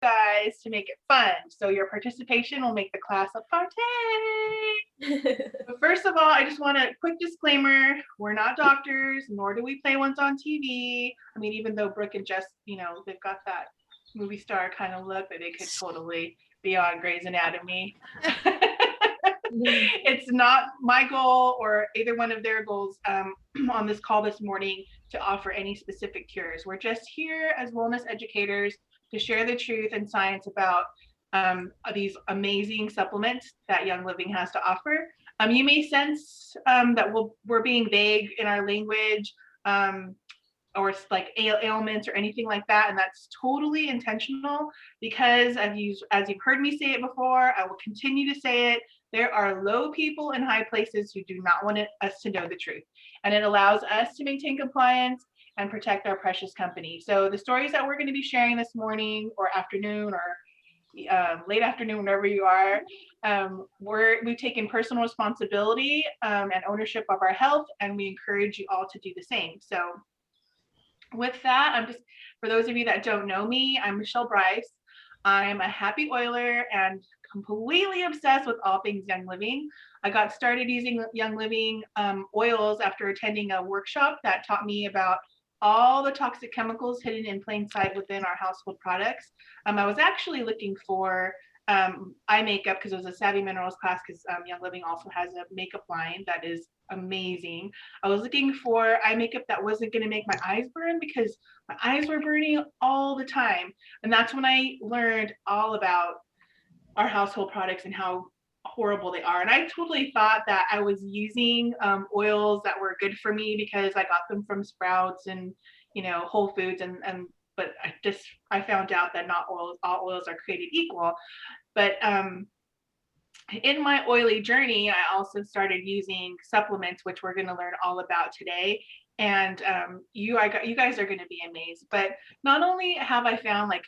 guys to make it fun. So your participation will make the class a party. But first of all, I just want a quick disclaimer. We're not doctors, nor do we play ones on TV. I mean, even though Brooke and Jess, they've got that movie star kind of look that they could totally be on Grey's Anatomy. It's not my goal or either one of their goals on this call this morning to offer any specific cures. We're just here as wellness educators to share the truth and science about these amazing supplements that Young Living has to offer. You may sense that we're being vague in our language or like ailments or anything like that, and that's totally intentional because as you've heard me say it before, I will continue to say it. There are low people in high places who do not want us to know the truth, and it allows us to maintain compliance and protect our precious company. So the stories that we're going to be sharing this morning or afternoon or late afternoon, whenever you are, we've taken personal responsibility and ownership of our health, and we encourage you all to do the same. So with that, for those of you that don't know me, I'm Michelle Bryce. I'm a happy oiler and completely obsessed with all things Young Living. I got started using Young Living oils after attending a workshop that taught me about all the toxic chemicals hidden in plain sight within our household products. I was actually looking for eye makeup because it was a Savvy Minerals class because Young Living also has a makeup line that is amazing. I was looking for eye makeup that wasn't going to make my eyes burn because my eyes were burning all the time. And that's when I learned all about our household products and how horrible they are. And I totally thought that I was using oils that were good for me because I got them from Sprouts and Whole Foods but I found out that not all oils are created equal. But in my oily journey, I also started using supplements, which we're going to learn all about today. And you guys are going to be amazed. But not only have I found like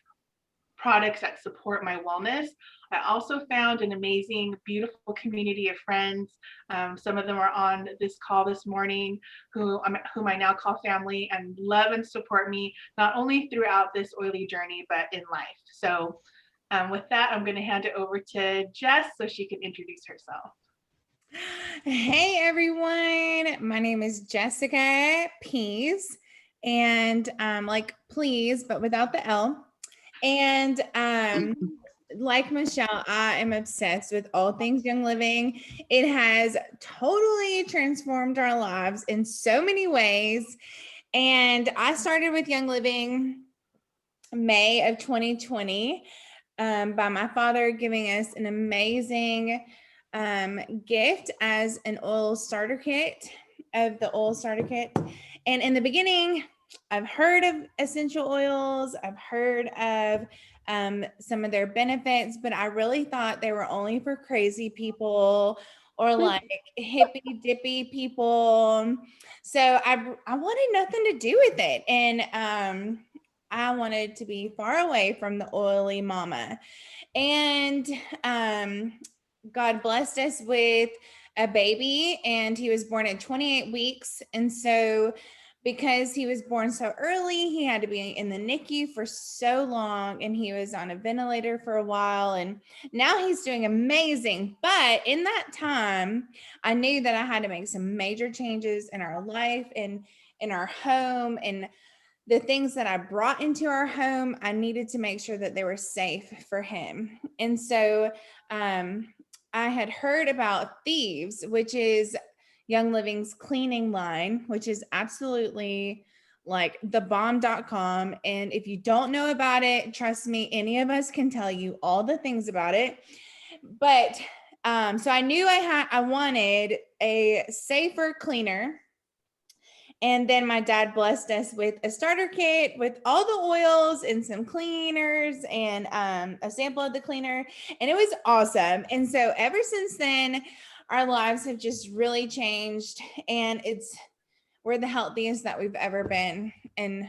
products that support my wellness, I also found an amazing, beautiful community of friends. Some of them are on this call this morning, whom I now call family and love and support me, not only throughout this oily journey, but in life. So with that, I'm going to hand it over to Jess so she can introduce herself. Hey everyone, my name is Jessica Pease, and like please, but without the L. And like Michelle, I am obsessed with all things Young Living. It has totally transformed our lives in so many ways. And I started with Young Living May of 2020 by my father giving us an amazing gift as an oil starter kit of the oil starter kit. And in the beginning, I've heard of essential oils. I've heard of some of their benefits, but I really thought they were only for crazy people or like hippy dippy people. So I wanted nothing to do with it. And I wanted to be far away from the oily mama. And God blessed us with a baby, and he was born at 28 weeks. And so because he was born so early, he had to be in the NICU for so long, and he was on a ventilator for a while, and now he's doing amazing. But in that time, I knew that I had to make some major changes in our life and in our home, and the things that I brought into our home, I needed to make sure that they were safe for him. And so I had heard about Thieves, which is Young Living's cleaning line, which is absolutely like thebomb.com. And if you don't know about it, trust me, any of us can tell you all the things about it. But so I knew I wanted a safer cleaner. And then my dad blessed us with a starter kit with all the oils and some cleaners and a sample of the cleaner. And it was awesome. And so ever since then, our lives have just really changed, and we're the healthiest that we've ever been in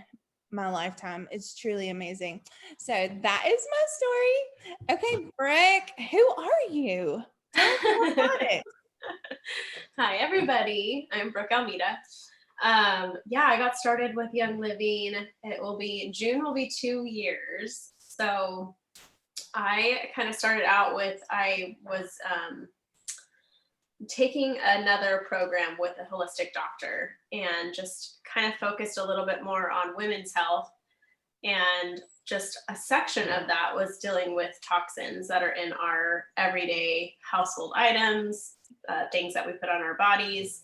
my lifetime. It's truly amazing. So that is my story. Okay, Brooke, who are you? Tell us more about it. Hi, everybody. I'm Brooke Almeida. I got started with Young Living. June will be 2 years. So I kind of started out with, I was taking another program with a holistic doctor and just kind of focused a little bit more on women's health. And just a section of that was dealing with toxins that are in our everyday household items, things that we put on our bodies.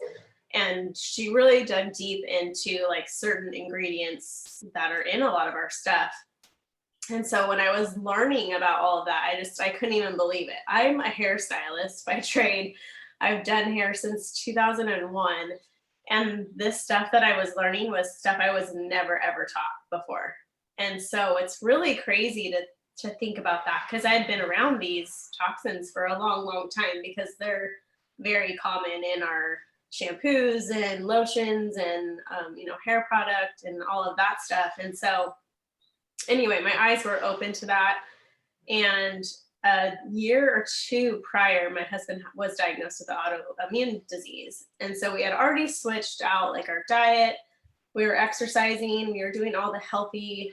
And she really dug deep into like certain ingredients that are in a lot of our stuff. And so when I was learning about all of that, I couldn't even believe it. I'm a hairstylist by trade. I've done hair since 2001. And this stuff that I was learning was stuff I was never, ever taught before. And so it's really crazy to think about that, because I had been around these toxins for a long, long time, because they're very common in our shampoos and lotions and, hair product and all of that stuff. And so anyway, my eyes were open to that. And a year or two prior, my husband was diagnosed with autoimmune disease. And so we had already switched out like our diet. We were exercising, we were doing all the healthy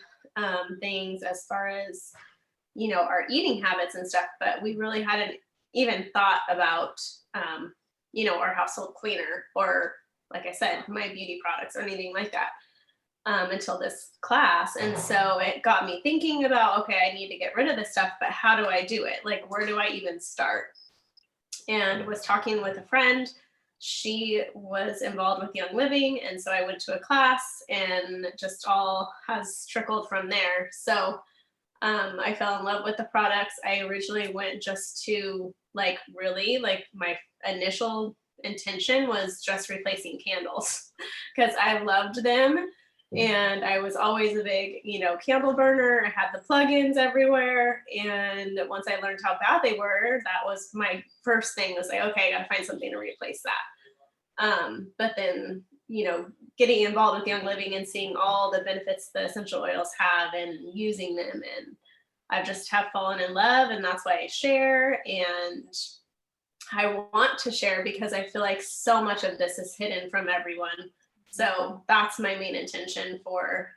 things as far as, our eating habits and stuff, but we really hadn't even thought about, our household cleaner or, like I said, my beauty products or anything like that. Until this class. And so it got me thinking about, okay, I need to get rid of this stuff, but how do I do it? Like, where do I even start? And was talking with a friend. She was involved with Young Living. And so I went to a class, and just all has trickled from there. So I fell in love with the products. I originally went just to my initial intention was just replacing candles because I loved them. And I was always a big, candle burner. I had the plugins everywhere. And once I learned how bad they were, that was my first thing, was like, okay, I got to find something to replace that. But then, getting involved with Young Living and seeing all the benefits the essential oils have and using them. And I just have fallen in love, and that's why I share. And I want to share because I feel like so much of this is hidden from everyone. So that's my main intention for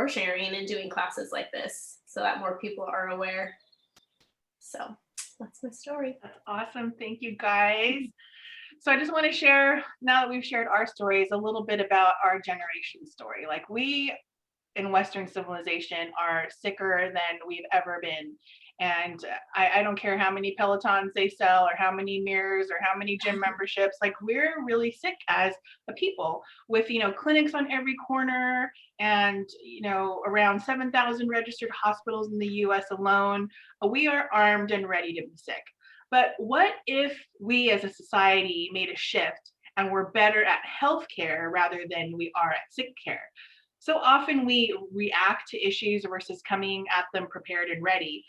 sharing and doing classes like this, so that more people are aware. So that's my story. That's awesome. Thank you, guys. So I just want to share, now that we've shared our stories, a little bit about our generation story. Like, we in Western civilization are sicker than we've ever been. And I don't care how many Pelotons they sell or how many mirrors or how many gym memberships, like, we're really sick as a people with, clinics on every corner and, around 7,000 registered hospitals in the US alone. We are armed and ready to be sick. But what if we as a society made a shift and we're better at healthcare rather than we are at sick care? So often we react to issues versus coming at them prepared and ready.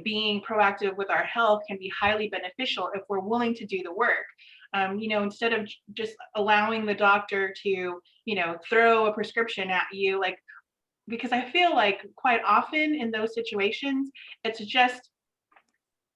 Being proactive with our health can be highly beneficial if we're willing to do the work. Instead of just allowing the doctor to, throw a prescription at you, because I feel like quite often in those situations, it's just,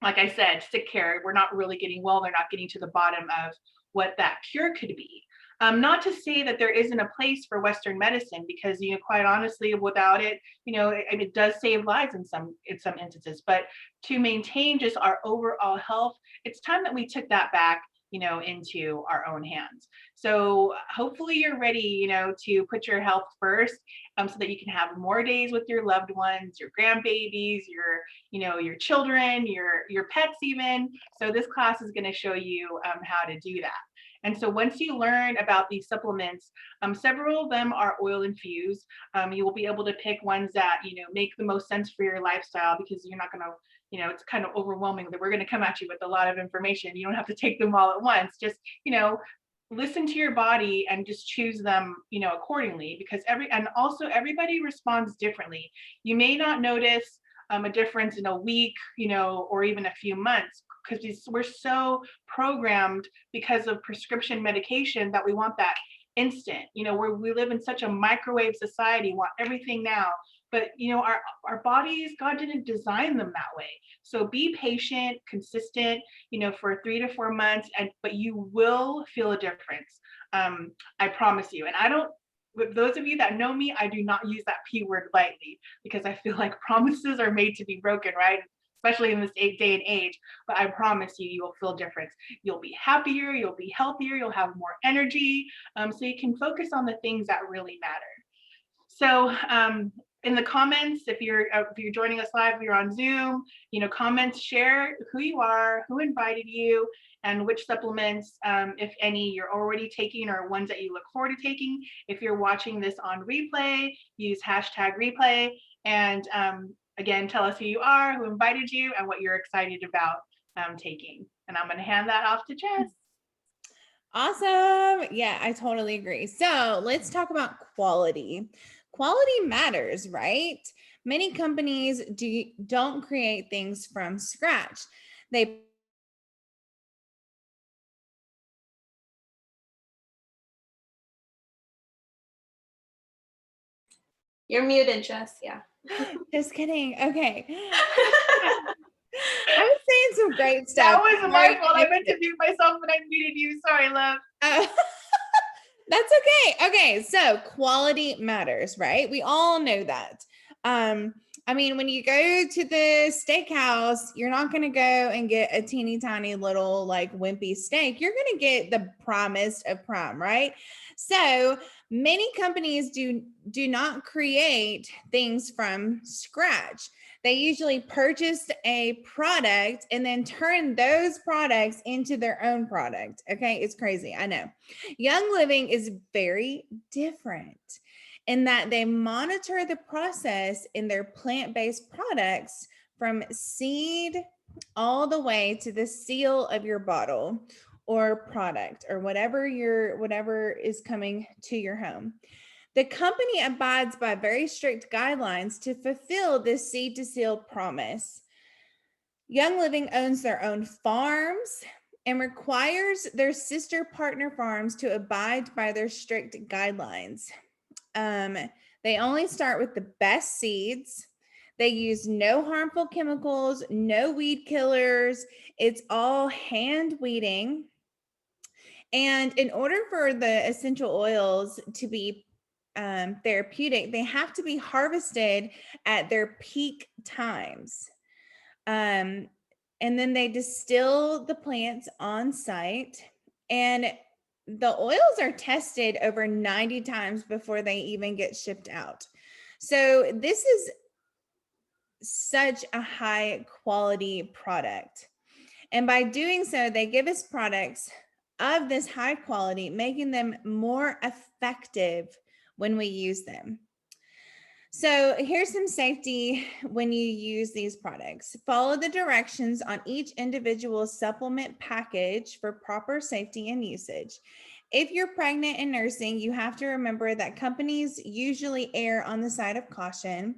like I said, sick care. We're not really getting well. They're not getting to the bottom of what that cure could be. Not to say that there isn't a place for Western medicine, because, quite honestly, without it, it does save lives in some instances. But to maintain just our overall health, it's time that we took that back, into our own hands. So hopefully you're ready, to put your health first, so that you can have more days with your loved ones, your grandbabies, your children, your pets even. So this class is going to show you how to do that. And so once you learn about these supplements, several of them are oil infused. You will be able to pick ones that, make the most sense for your lifestyle, because you're not going to, it's kind of overwhelming that we're going to come at you with a lot of information. You don't have to take them all at once. Just, listen to your body and just choose them, accordingly, because everybody responds differently. You may not notice a difference in a week, or even a few months, because we're so programmed because of prescription medication that we want that instant. We live in such a microwave society, want everything now. But our bodies, God didn't design them that way. So be patient, consistent, for 3 to 4 months, but you will feel a difference. I promise you. And with those of you that know me, I do not use that P word lightly, because I feel like promises are made to be broken, right? especially in this day and age, but I promise you, you will feel difference. You'll be happier, you'll be healthier, you'll have more energy. So you can focus on the things that really matter. So in the comments, if you're joining us live, if you're on Zoom, comments, share who you are, who invited you, and which supplements, if any, you're already taking or ones that you look forward to taking. If you're watching this on replay, use #replay. And again, tell us who you are, who invited you, and what you're excited about taking. And I'm going to hand that off to Jess. Awesome. Yeah, I totally agree. So let's talk about quality. Quality matters, right? Many companies don't create things from scratch. You're muted, Jess. Yeah. Just kidding. Okay. I was saying some great stuff. That was my fault. I meant to mute myself, but I muted you. Sorry, love. That's okay. Okay, so quality matters, right? We all know that. I mean, when you go to the steakhouse, you're not going to go and get a teeny tiny little like wimpy steak. You're going to get the primest of prime, right? So many companies do not create things from scratch. They usually purchase a product and then turn those products into their own product. Okay, it's crazy. I know. Young Living is very different in that they monitor the process in their plant-based products from seed all the way to the seal of your bottle or product or whatever is coming to your home. The company abides by very strict guidelines to fulfill this seed to seal promise. Young Living owns their own farms and requires their sister partner farms to abide by their strict guidelines. They only start with the best seeds. They use no harmful chemicals, no weed killers. It's all hand weeding. And in order for the essential oils to be therapeutic, they have to be harvested at their peak times. And then they distill the plants on site, and the oils are tested over 90 times before they even get shipped out. So this is such a high quality product. And by doing so, they give us products of this high quality, making them more effective when we use them. So here's some safety when you use these products. Follow the directions on each individual supplement package for proper safety and usage. If you're pregnant and nursing, you have to remember that companies usually err on the side of caution,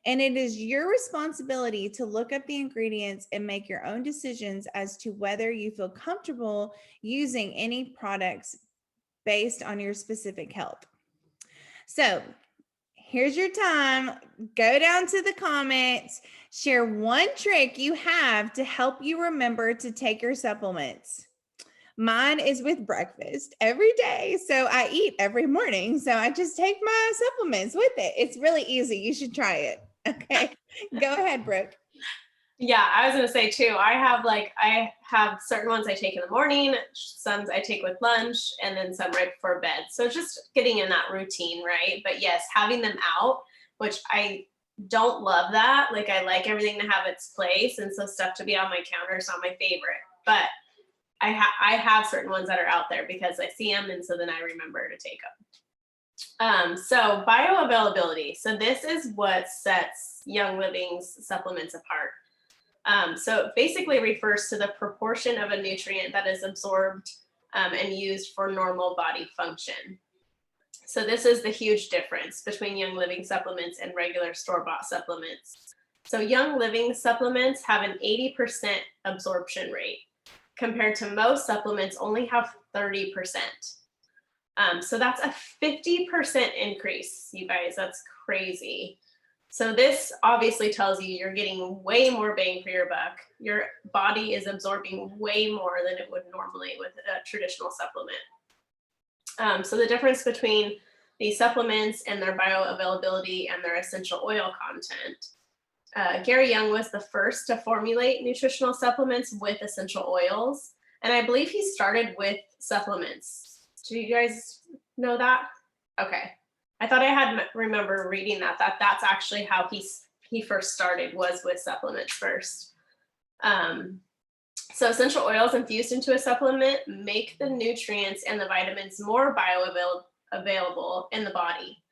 and it is your responsibility to look up the ingredients and make your own decisions as to whether you feel comfortable using any products based on your specific health. So here's your time. Go down to the comments, share one trick you have to help you remember to take your supplements. Mine is with breakfast every day. So I eat every morning. So I just take my supplements with it. It's really easy. You should try it. Okay. Go ahead, Brooke. Yeah, I was going to say too, I have certain ones I take in the morning, some I take with lunch, and then some right before bed. So just getting in that routine, right? But yes, having them out, which I don't love that. Like I like everything to have its place. And so stuff to be on my counter is not my favorite, but I have certain ones that are out there because I see them. And so then I remember to take them. So bioavailability. So this is what sets Young Living's supplements apart. So it basically refers to the proportion of a nutrient that is absorbed and used for normal body function. So this is the huge difference between Young Living supplements and regular store-bought supplements. So Young Living supplements have an 80% absorption rate, compared to most supplements only have 30%. So that's a 50% increase, you guys. That's crazy. So this obviously tells you you're getting way more bang for your buck. Your body is absorbing way more than it would normally with a traditional supplement. So the difference between these supplements and their bioavailability and their essential oil content Gary Young was the first to formulate nutritional supplements with essential oils. And I believe he started with supplements. Do you guys know that? Okay. I thought I had remember reading that's actually how he first started, was with supplements first. So essential oils infused into a supplement make the nutrients and the vitamins more bioavailable in the body.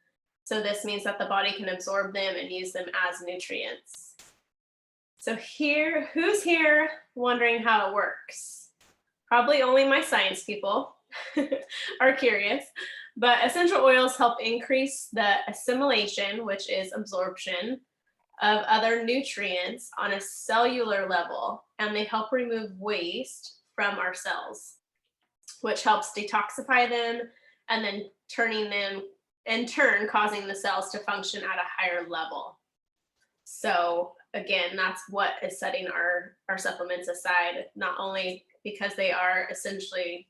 So this means that the body can absorb them and use them as nutrients. So who's here wondering how it works? Probably only my science people are curious, but essential oils help increase the assimilation, which is absorption, of other nutrients on a cellular level, and they help remove waste from our cells, which helps detoxify them and then turning them in turn causing the cells to function at a higher level. So again, that's what is setting our supplements aside, not only because they are essentially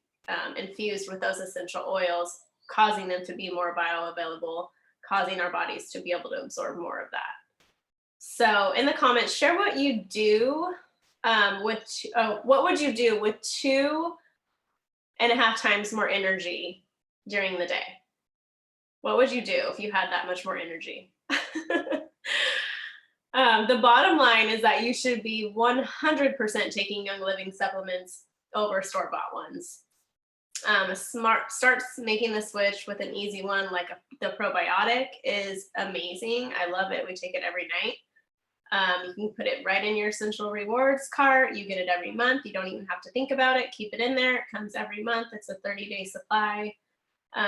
infused with those essential oils, causing them to be more bioavailable, causing our bodies to be able to absorb more of that. So in the comments, share what you do what would you do with 2.5 times more energy during the day? What would you do if you had that much more energy? The bottom line is that you should be 100% taking Young Living supplements over store-bought ones. Starts making the switch with an easy one like the probiotic is amazing. I love it. We take it every night. You can put it right in your Essential Rewards cart. You get it every month. You don't even have to think about it. Keep it in there. It comes every month. It's a 30-day supply.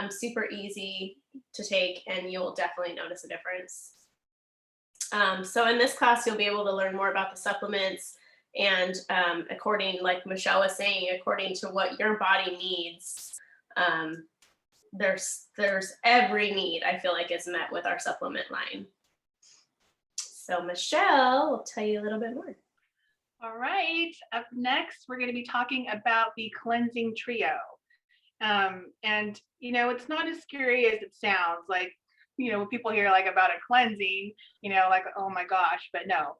Super easy to take, and you'll definitely notice a difference. So in this class, you'll be able to learn more about the supplements, and according, like Michelle was saying, according to what your body needs, there's every need I feel like is met with our supplement line. So Michelle will tell you a little bit more. All right, up next, we're going to be talking about the cleansing trio. And, it's not as scary as it sounds. Like, when people hear like about a cleansing, like, oh my gosh, but no,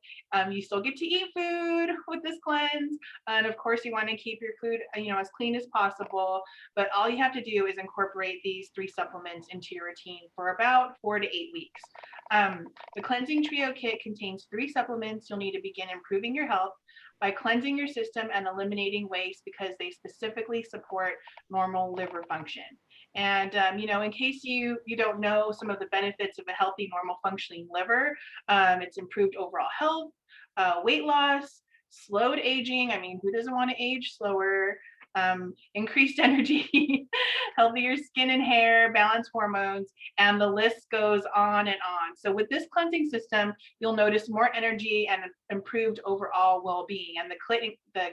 you still get to eat food with this cleanse. And of course you want to keep your food, as clean as possible, but all you have to do is incorporate these 3 supplements into your routine for about 4 to 8 weeks. The cleansing trio kit contains 3 supplements you'll need to begin improving your health by cleansing your system and eliminating waste, because they specifically support normal liver function. And, in case you don't know some of the benefits of a healthy, normal functioning liver, it's improved overall health, weight loss, slowed aging. I mean, who doesn't want to age slower? Increased energy, healthier skin and hair, balanced hormones, and the list goes on and on. So with this cleansing system, you'll notice more energy and improved overall well-being. And the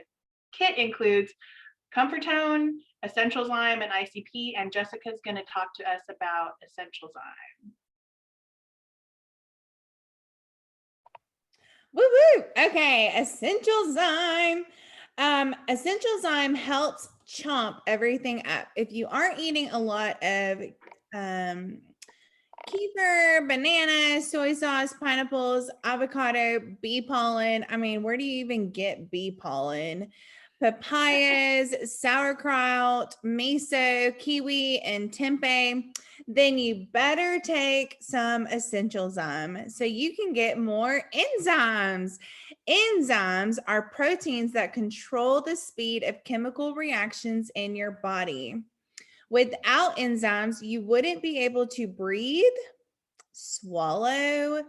kit includes Comfortone, Sulfurzyme, and ICP, and Jessica's going to talk to us about Sulfurzyme. Woo woo. Okay, Sulfurzyme. Sulfurzyme helps chomp everything up. If you aren't eating a lot of kefir, banana, soy sauce, pineapples, avocado, bee pollen. I mean, where do you even get bee pollen? Papayas, sauerkraut, miso, kiwi, and tempeh, then you better take some Sulfurzyme so you can get more enzymes. Enzymes are proteins that control the speed of chemical reactions in your body. Without enzymes, you wouldn't be able to breathe, swallow,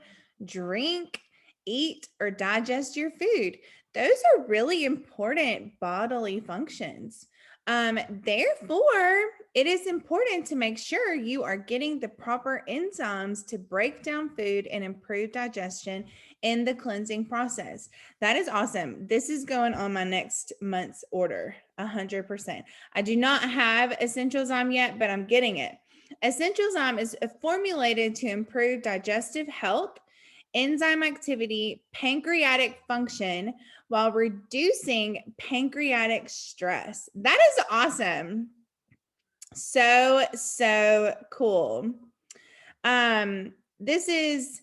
drink, eat, or digest your food. Those are really important bodily functions. Therefore, it is important to make sure you are getting the proper enzymes to break down food and improve digestion in the cleansing process. That is awesome. This is going on my next month's order, 100%. I do not have Sulfurzyme yet, but I'm getting it. Sulfurzyme is formulated to improve digestive health, enzyme activity, pancreatic function, while reducing pancreatic stress. That is awesome. So cool. This is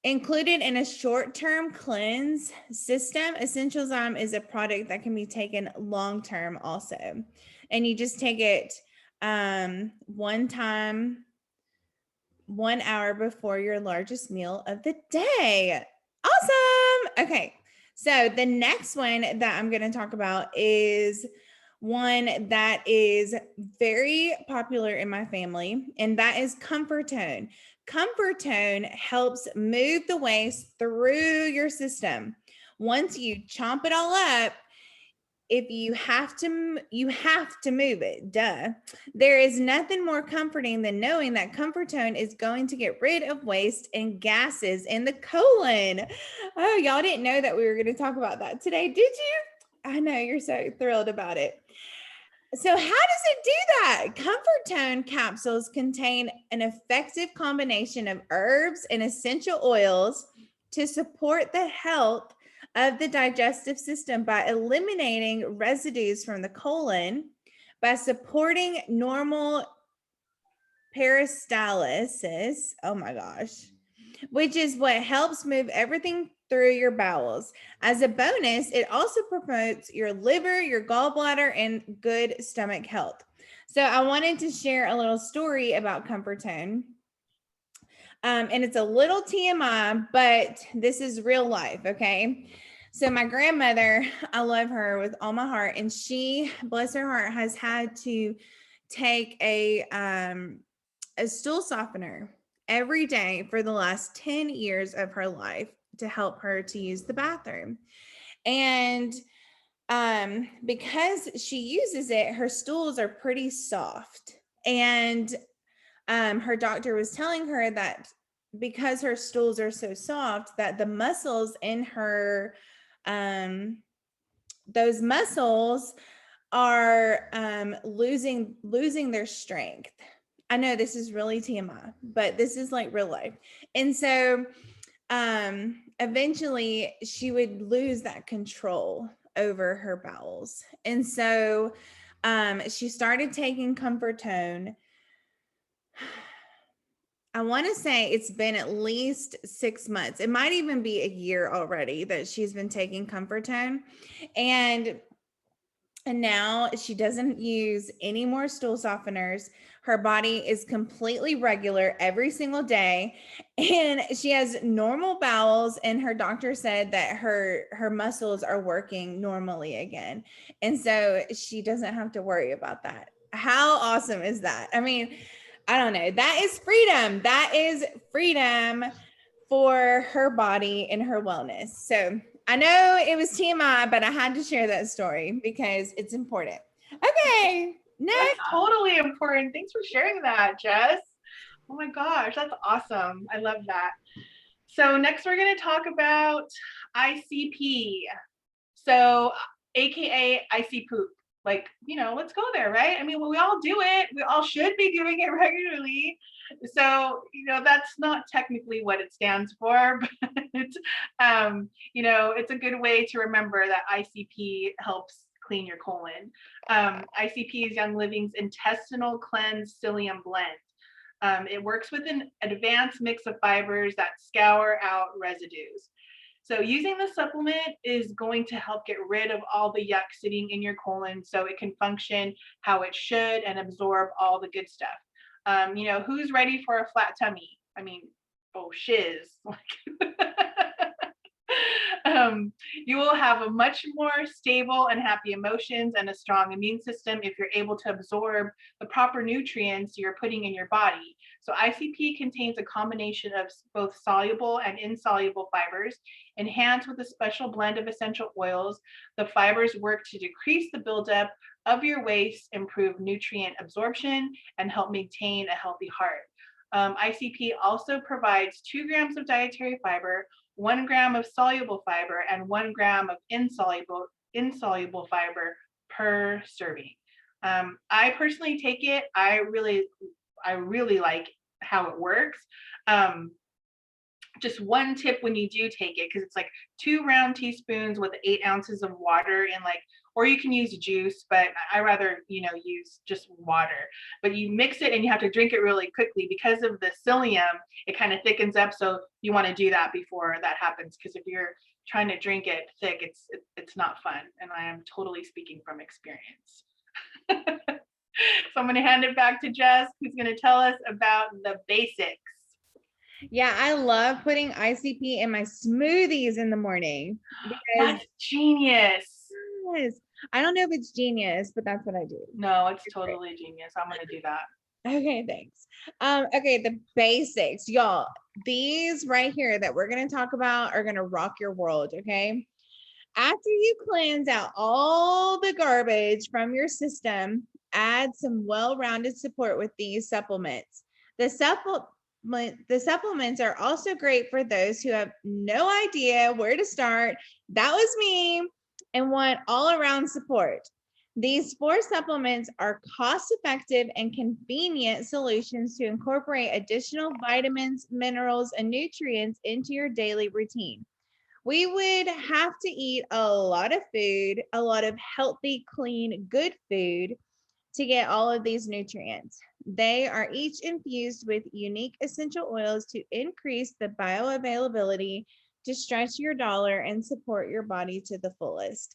Included in a short-term cleanse system, Essentialzyme is a product that can be taken long-term also. And you just take it one time, 1 hour before your largest meal of the day. Awesome. Okay. So the next one that I'm going to talk about is one that is very popular in my family, and that is Comfortone. Comfortone helps move the waste through your system. Once you chomp it all up, if you have to move it. Duh. There is nothing more comforting than knowing that Comfortone is going to get rid of waste and gases in the colon. Oh, y'all didn't know that we were going to talk about that today, did you? I know you're so thrilled about it. So how does it do that? Comfortone capsules contain an effective combination of herbs and essential oils to support the health of the digestive system by eliminating residues from the colon, by supporting normal peristalsis, oh my gosh, which is what helps move everything through your bowels. As a bonus, it also promotes your liver, your gallbladder, and good stomach health. So I wanted to share a little story about Comfortone. And it's a little TMI, but this is real life, okay? So my grandmother, I love her with all my heart, and she, bless her heart, has had to take a stool softener every day for the last 10 years of her life to help her to use the bathroom. And because she uses it, her stools are pretty soft. And her doctor was telling her that because her stools are so soft, that the muscles in her, those muscles are losing their strength. I know this is really TMI, but this is like real life. And so eventually she would lose that control over her bowels. And so she started taking Comfortone. I want to say it's been at least 6 months. It might even be a year already that she's been taking Comfortone. And now she doesn't use any more stool softeners. Her body is completely regular every single day. And she has normal bowels. And her doctor said that her muscles are working normally again. And so she doesn't have to worry about that. How awesome is that? I mean, I don't know. That is freedom. That is freedom for her body and her wellness. So I know it was TMI, but I had to share that story because it's important. Okay, next. That's totally important. Thanks for sharing that, Jess. Oh my gosh, that's awesome. I love that. So next we're going to talk about ICP. So AKA IC poop. Like, let's go there, right? I mean, we all do it. We all should be doing it regularly. So, that's not technically what it stands for, but, it's a good way to remember that ICP helps clean your colon. ICP is Young Living's intestinal cleanse psyllium blend. It works with an advanced mix of fibers that scour out residues. So using the supplement is going to help get rid of all the yuck sitting in your colon so it can function how it should and absorb all the good stuff. Who's ready for a flat tummy? I mean, shiz. You will have a much more stable and happy emotions and a strong immune system if you're able to absorb the proper nutrients you're putting in your body. So ICP contains a combination of both soluble and insoluble fibers. Enhanced with a special blend of essential oils, the fibers work to decrease the buildup of your waste, improve nutrient absorption, and help maintain a healthy heart. ICP also provides 2 grams of dietary fiber, 1 gram of soluble fiber, and 1 gram of insoluble fiber per serving. I personally take it. I really like how it works. just one tip when you do take it, because it's like 2 round teaspoons with 8 ounces of water, and like, or you can use juice, but I rather, use just water. But you mix it and you have to drink it really quickly because of the psyllium. It kind of thickens up, so you want to do that before that happens, because if you're trying to drink it thick, it's not fun. And I am totally speaking from experience. So I'm going to hand it back to Jess, who's going to tell us about the basics. Yeah, I love putting ICP in my smoothies in the morning. That's genius. Yes, I don't know if it's genius, but that's what I do. No, it's totally genius. I'm going to do that. Okay, thanks. Okay, the basics, y'all. These right here that we're going to talk about are going to rock your world, okay? After you cleanse out all the garbage from your system, add some well-rounded support with these supplements. The supplements are also great for those who have no idea where to start. That was me, and want all-around support. These 4 supplements are cost-effective and convenient solutions to incorporate additional vitamins, minerals, and nutrients into your daily routine. We would have to eat a lot of food, a lot of healthy, clean, good food to get all of these nutrients. They are each infused with unique essential oils to increase the bioavailability, to stretch your dollar, and support your body to the fullest.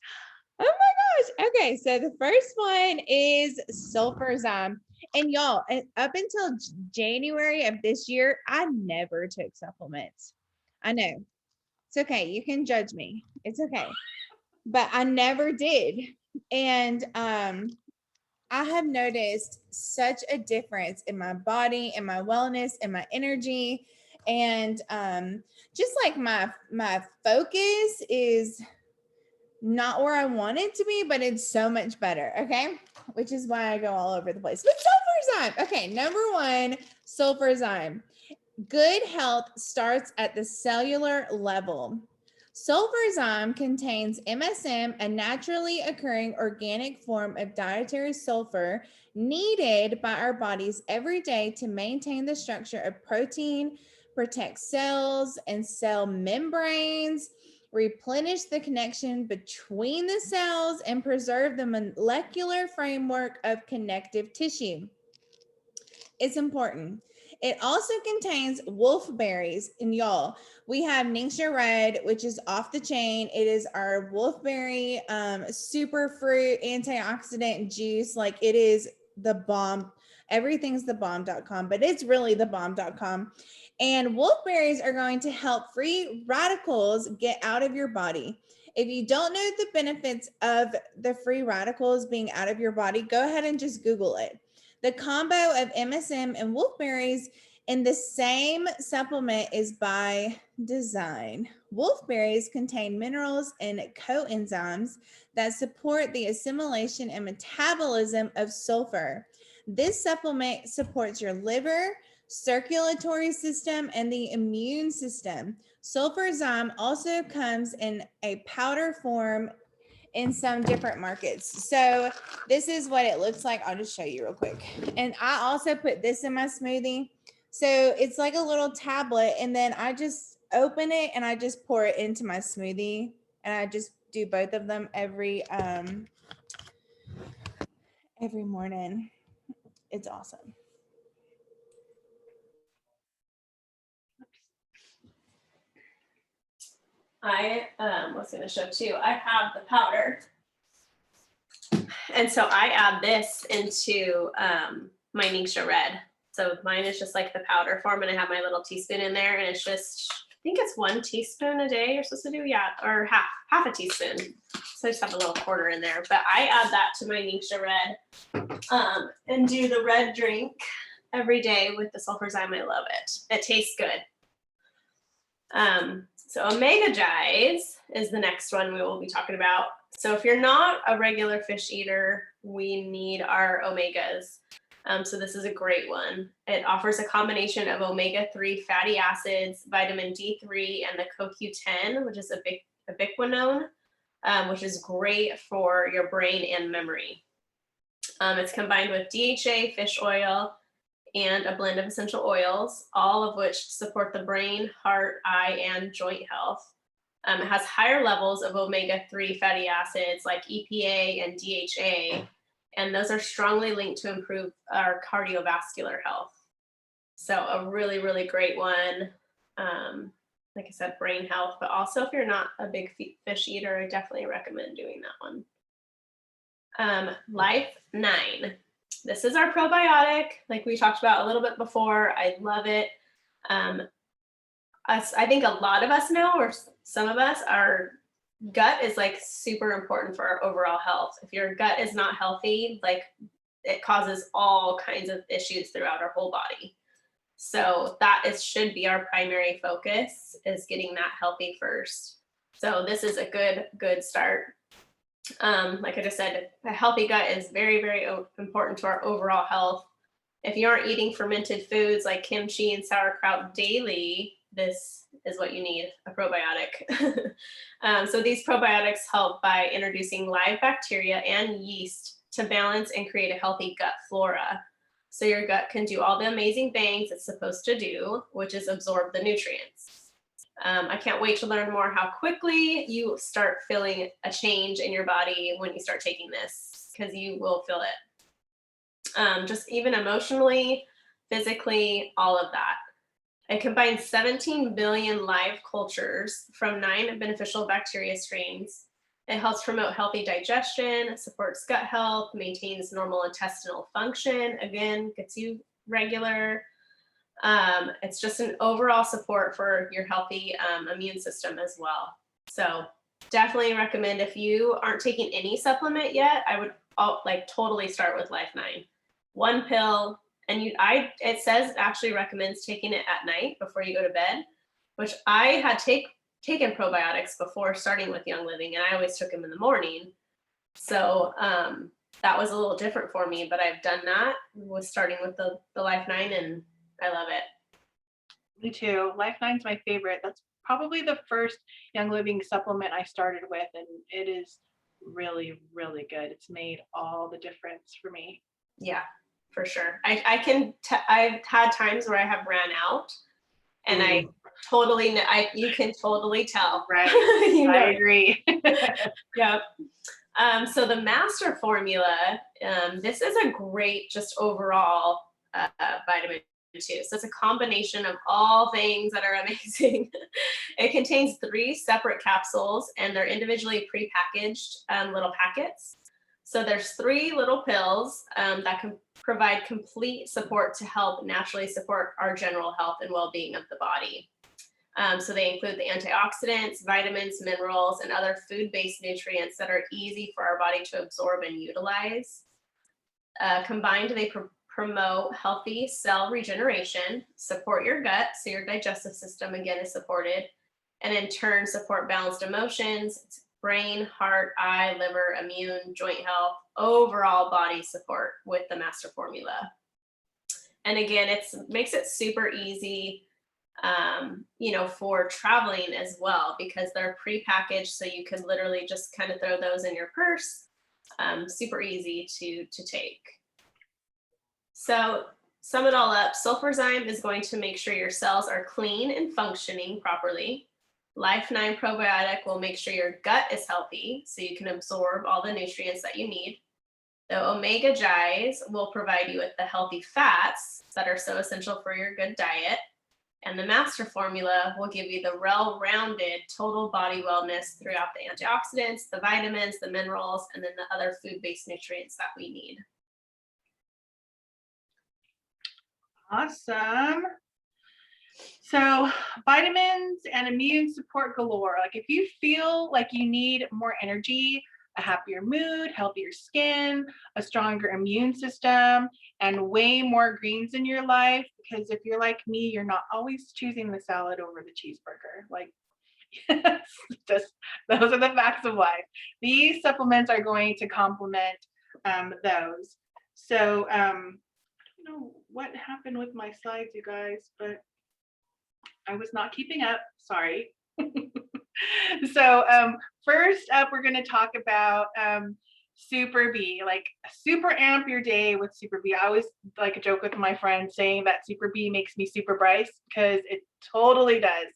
Oh my gosh. Okay, so the first one is Sulfurzyme. And y'all, up until January of this year, I never took supplements. I know. It's okay. You can judge me. It's okay. But I never did. And I have noticed such a difference in my body, in my wellness, in my energy. And just like my focus is not where I want it to be, but it's so much better. Okay. Which is why I go all over the place. But Sulfurzyme. Okay. Number 1, Sulfurzyme. Good health starts at the cellular level. Sulfurzyme contains MSM, a naturally occurring organic form of dietary sulfur needed by our bodies every day to maintain the structure of protein, protect cells and cell membranes, replenish the connection between the cells, and preserve the molecular framework of connective tissue. It's important. It also contains wolfberries. And y'all, we have Ningxia Red, which is off the chain. It is our wolfberry super fruit antioxidant juice. Like, it is the bomb. Everything's the bomb.com, but it's really the bomb.com. And wolfberries are going to help free radicals get out of your body. If you don't know the benefits of the free radicals being out of your body, go ahead and just Google it. The combo of MSM and wolfberries in the same supplement is by design. Wolfberries contain minerals and coenzymes that support the assimilation and metabolism of sulfur. This supplement supports your liver, circulatory system, and the immune system. Sulfurzyme also comes in a powder form in some different markets. So this is what it looks like. I'll just show you real quick. And I also put this in my smoothie. So it's like a little tablet, and then I just open it and I just pour it into my smoothie, and I just do both of them every morning. It's awesome. I was going to show too. I have the powder, and so I add this into my Ningxia Red. So mine is just like the powder form, and I have my little teaspoon in there, and it's just, I think it's 1 teaspoon a day you're supposed to do, yeah, or half a teaspoon. So I just have a little quarter in there, but I add that to my Ningxia Red and do the red drink every day with the Sulfurzyme. I love it. It tastes good. So Omega Jives is the next one we will be talking about. So if you're not a regular fish eater, we need our omegas. So this is a great one. It offers a combination of omega-3 fatty acids, vitamin D3, and the CoQ10, which is ubiquinone, which is great for your brain and memory. It's combined with DHA, fish oil, and a blend of essential oils, all of which support the brain, heart, eye, and joint health. It has higher levels of omega-3 fatty acids like EPA and DHA, and those are strongly linked to improve our cardiovascular health. So a really, really great one. Like I said, brain health, but also if you're not a big fish eater, I definitely recommend doing that one. Life 9. This is our probiotic, like we talked about a little bit before. I love it. I think a lot of us know, or some of us, our gut is like super important for our overall health. If your gut is not healthy, like it causes all kinds of issues throughout our whole body. So that should be our primary focus, is getting that healthy first. So this is a good start. Like I just said, a healthy gut is very, very important to our overall health. If you aren't eating fermented foods like kimchi and sauerkraut daily, this is what you need, a probiotic. So these probiotics help by introducing live bacteria and yeast to balance and create a healthy gut flora. So your gut can do all the amazing things it's supposed to do, which is absorb the nutrients. I can't wait to learn more how quickly you start feeling a change in your body when you start taking this, because you will feel it. Just even emotionally, physically, all of that. It combines 17 billion live cultures from 9 beneficial bacteria strains. It helps promote healthy digestion, supports gut health, maintains normal intestinal function, again, gets you regular. It's just an overall support for your healthy immune system as well. So definitely recommend, if you aren't taking any supplement yet, I would totally start with Life 9. One pill, and it says it actually recommends taking it at night before you go to bed, which I had taken probiotics before starting with Young Living, and I always took them in the morning. So that was a little different for me, but I've done that with starting with the Life 9, and I love it. Me too. Life 9 is my favorite. That's probably the first Young Living supplement I started with, and it is really, really good. It's made all the difference for me. Yeah, for sure. I've had times where I have ran out, and you can totally tell. Right. I agree. Yep. So the master formula, this is a great just overall vitamin 2. So it's a combination of all things that are amazing. It contains 3 separate capsules, and they're individually prepackaged little packets. So there's 3 little pills that can provide complete support to help naturally support our general health and well-being of the body. So they include the antioxidants, vitamins, minerals, and other food-based nutrients that are easy for our body to absorb and utilize. Combined, they promote healthy cell regeneration, support your gut, so your digestive system again is supported, and in turn support balanced emotions, brain, heart, eye, liver, immune, joint health, overall body support with the master formula. And again, it makes it super easy for traveling as well, because they're prepackaged, so you can literally just kind of throw those in your purse. Super easy to take. So sum it all up, Sulfurzyme is going to make sure your cells are clean and functioning properly. Life 9 probiotic will make sure your gut is healthy, so you can absorb all the nutrients that you need. The omega J's will provide you with the healthy fats that are so essential for your good diet. And the master formula will give you the well-rounded total body wellness throughout the antioxidants, the vitamins, the minerals, and then the other food-based nutrients that we need. Awesome. So vitamins and immune support galore. Like if you feel like you need more energy, a happier mood, healthier skin, a stronger immune system, and way more greens in your life, because if you're like me, you're not always choosing the salad over the cheeseburger. Like, just those are the facts of life. These supplements are going to complement those. So I don't know what happened with my slides, you guys, but I was not keeping up. Sorry. So first up, we're going to talk about Super B, like super amp your day with Super B. I always like a joke with my friends saying that Super B makes me super Bryce, because it totally does.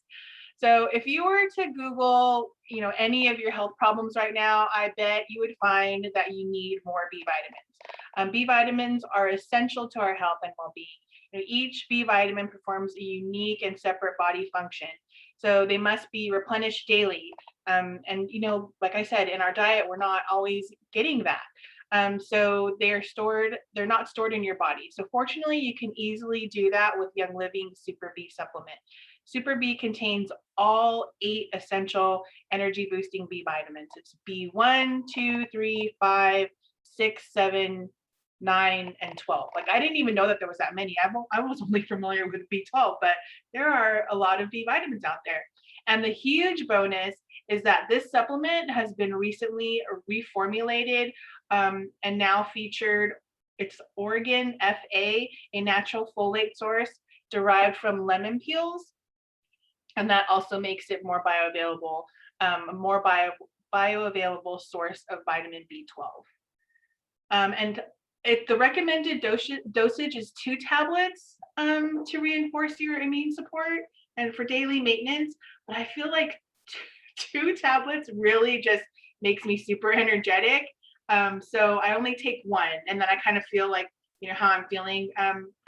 So if you were to Google, any of your health problems right now, I bet you would find that you need more B vitamins. B vitamins are essential to our health and well-being. Each B vitamin performs a unique and separate body function. So they must be replenished daily. And, like I said, in our diet, we're not always getting that. So they're not stored in your body. So fortunately, you can easily do that with Young Living Super B supplement. Super B contains all 8 essential energy boosting B vitamins. It's B1, 2, 3, 5, 6, 7, 9, and 12. Like, I didn't even know that there was that many. I was only familiar with B12, but there are a lot of B vitamins out there. And the huge bonus is that this supplement has been recently reformulated and now featured its Oregon FA, a natural folate source derived from lemon peels. And that also makes it more bioavailable, bioavailable source of vitamin B12. And the recommended dosage is 2 tablets to reinforce your immune support and for daily maintenance. But I feel like 2 tablets really just makes me super energetic. So I only take 1, and then I kind of feel like, how I'm feeling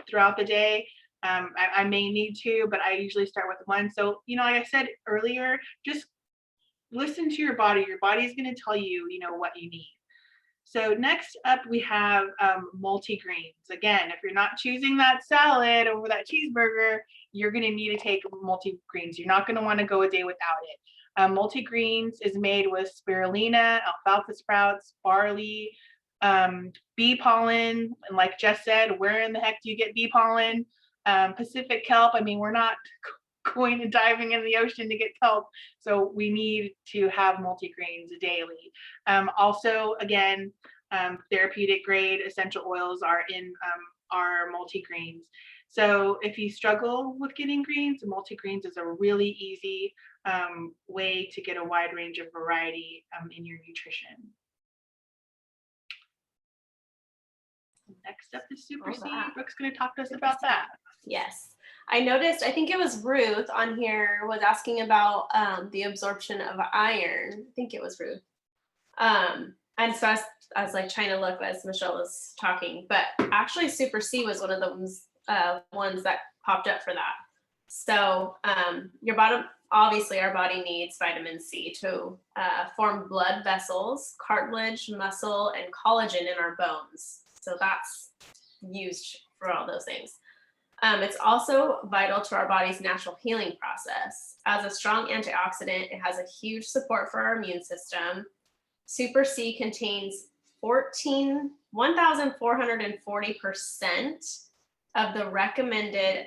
throughout the day. I may need 2, but I usually start with 1. So, like I said earlier, just listen to your body. Your body's going to tell you, what you need. So next up, we have multigreens. Again, if you're not choosing that salad over that cheeseburger, you're going to need to take multigreens. You're not going to want to go a day without it. Multigreens is made with spirulina, alfalfa sprouts, barley, bee pollen, and like Jess said, where in the heck do you get bee pollen? Pacific kelp. I mean, we're not going and diving in the ocean to get kelp, so we need to have multigreens daily. Also, again, therapeutic grade essential oils are in our multigreens. So if you struggle with getting greens, multigreens is a really easy way to get a wide range of variety in your nutrition. Next up is Super C. Brooke's going to talk to us about that. Yes. I noticed, I think it was Ruth on here was asking about the absorption of iron. I think it was Ruth. And so I was like trying to look as Michelle was talking, but actually Super C was one of the ones that popped up for that. So obviously our body needs vitamin C to form blood vessels, cartilage, muscle, and collagen in our bones. So that's used for all those things. It's also vital to our body's natural healing process. As a strong antioxidant, it has a huge support for our immune system. Super C contains 1,440% of the recommended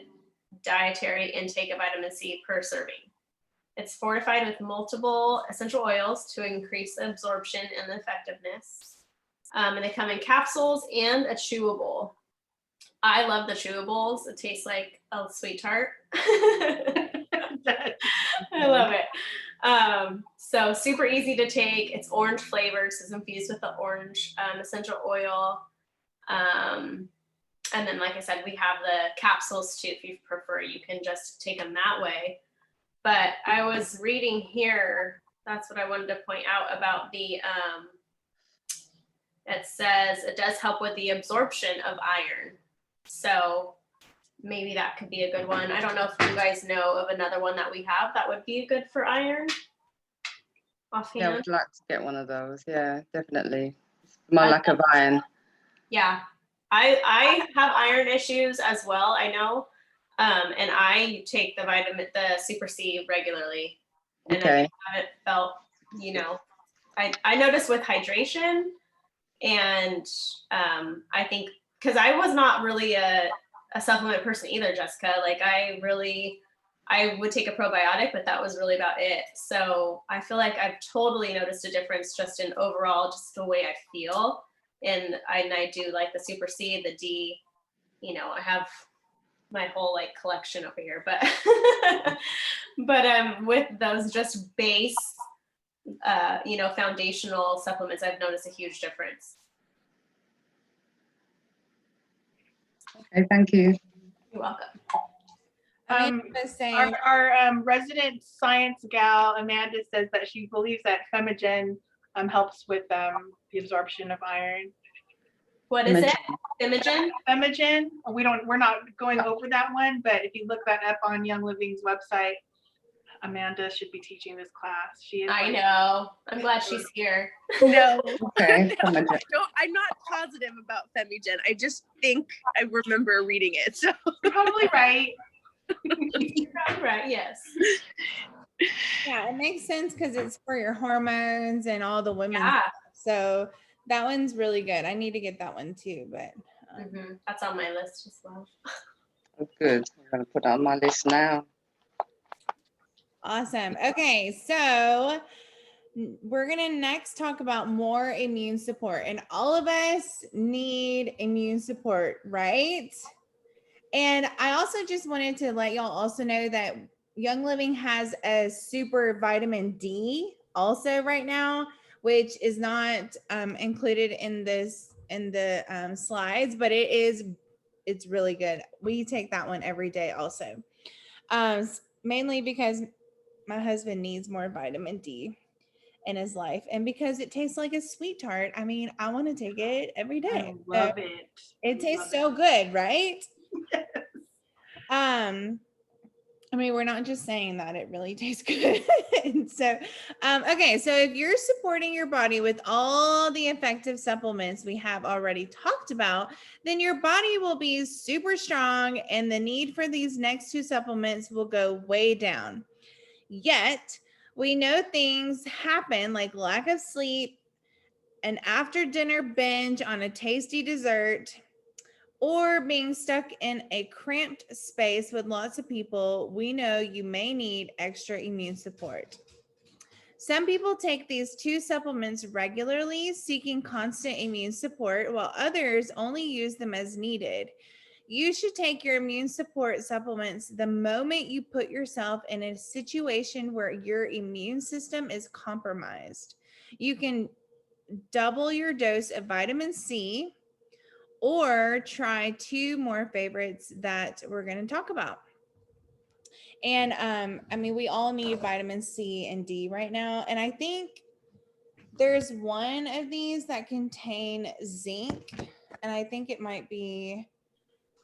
dietary intake of vitamin C per serving. It's fortified with multiple essential oils to increase absorption and effectiveness. And they come in capsules and a chewable. I love the chewables. It tastes like a sweet tart. I love it. So super easy to take. It's orange flavored, so it's infused with the orange essential oil. And then, like I said, we have the capsules too. If you prefer, you can just take them that way. But I was reading here, that's what I wanted to point out about the, it says it does help with the absorption of iron. So maybe that could be a good one. I don't know if you guys know of another one that we have that would be good for iron. Offhand. Yeah, I would like to get one of those. Yeah, definitely. My lack of iron. Yeah, I have iron issues as well, I know. And I take the Super C regularly. And Okay. I haven't felt, I noticed with hydration, and I think, because I was not really a supplement person either, Jessica. Like I would take a probiotic, but that was really about it. So I feel like I've totally noticed a difference just in overall, just the way I feel. And I do like the Super C, the D, I have my whole like collection over here, but with those just base foundational supplements, I've noticed a huge difference. Okay, thank you. You're welcome. Our resident science gal, Amanda, says that she believes that Femigen helps with the absorption of iron. What is it? Femigen? Femigen. We're not going over that one, but if you look that up on Young Living's website, Amanda should be teaching this class. She is. I know. I'm glad she's here. No, Okay, no, Femigen. I'm not positive about Femigen. I just think I remember reading it. So You're probably right. Right, yes. Yeah, it makes sense because it's for your hormones and all the women's Yeah. stuff. So that one's really good. I need to get that one too, but That's on my list as well. Oh, good. I'm going to put that on my list now. awesome. Okay, so we're gonna next talk about more immune support, and all of us need immune support, right? And I also just wanted to let y'all also know that Young Living has a super vitamin D also right now, which is not included in the slides, but it's really good. We take that one every day also, mainly because my husband needs more vitamin D in his life, and because it tastes like a sweet tart. I mean, I want to take it every day. I love it. It tastes so good, right? I mean, we're not just saying that, it really tastes good. So, okay, so if you're supporting your body with all the effective supplements we have already talked about, then your body will be super strong and the need for these next two supplements will go way down. Yet, we know things happen like lack of sleep, an after dinner binge on a tasty dessert, or being stuck in a cramped space with lots of people. We know you may need extra immune support. Some people take these two supplements regularly, seeking constant immune support, while others only use them as needed. You should take your immune support supplements the moment you put yourself in a situation where your immune system is compromised. You can double your dose of vitamin C, or try two more favorites that we're going to talk about. And I mean, we all need vitamin C and D right now. And I think there's one of these that contain zinc, and I think it might be,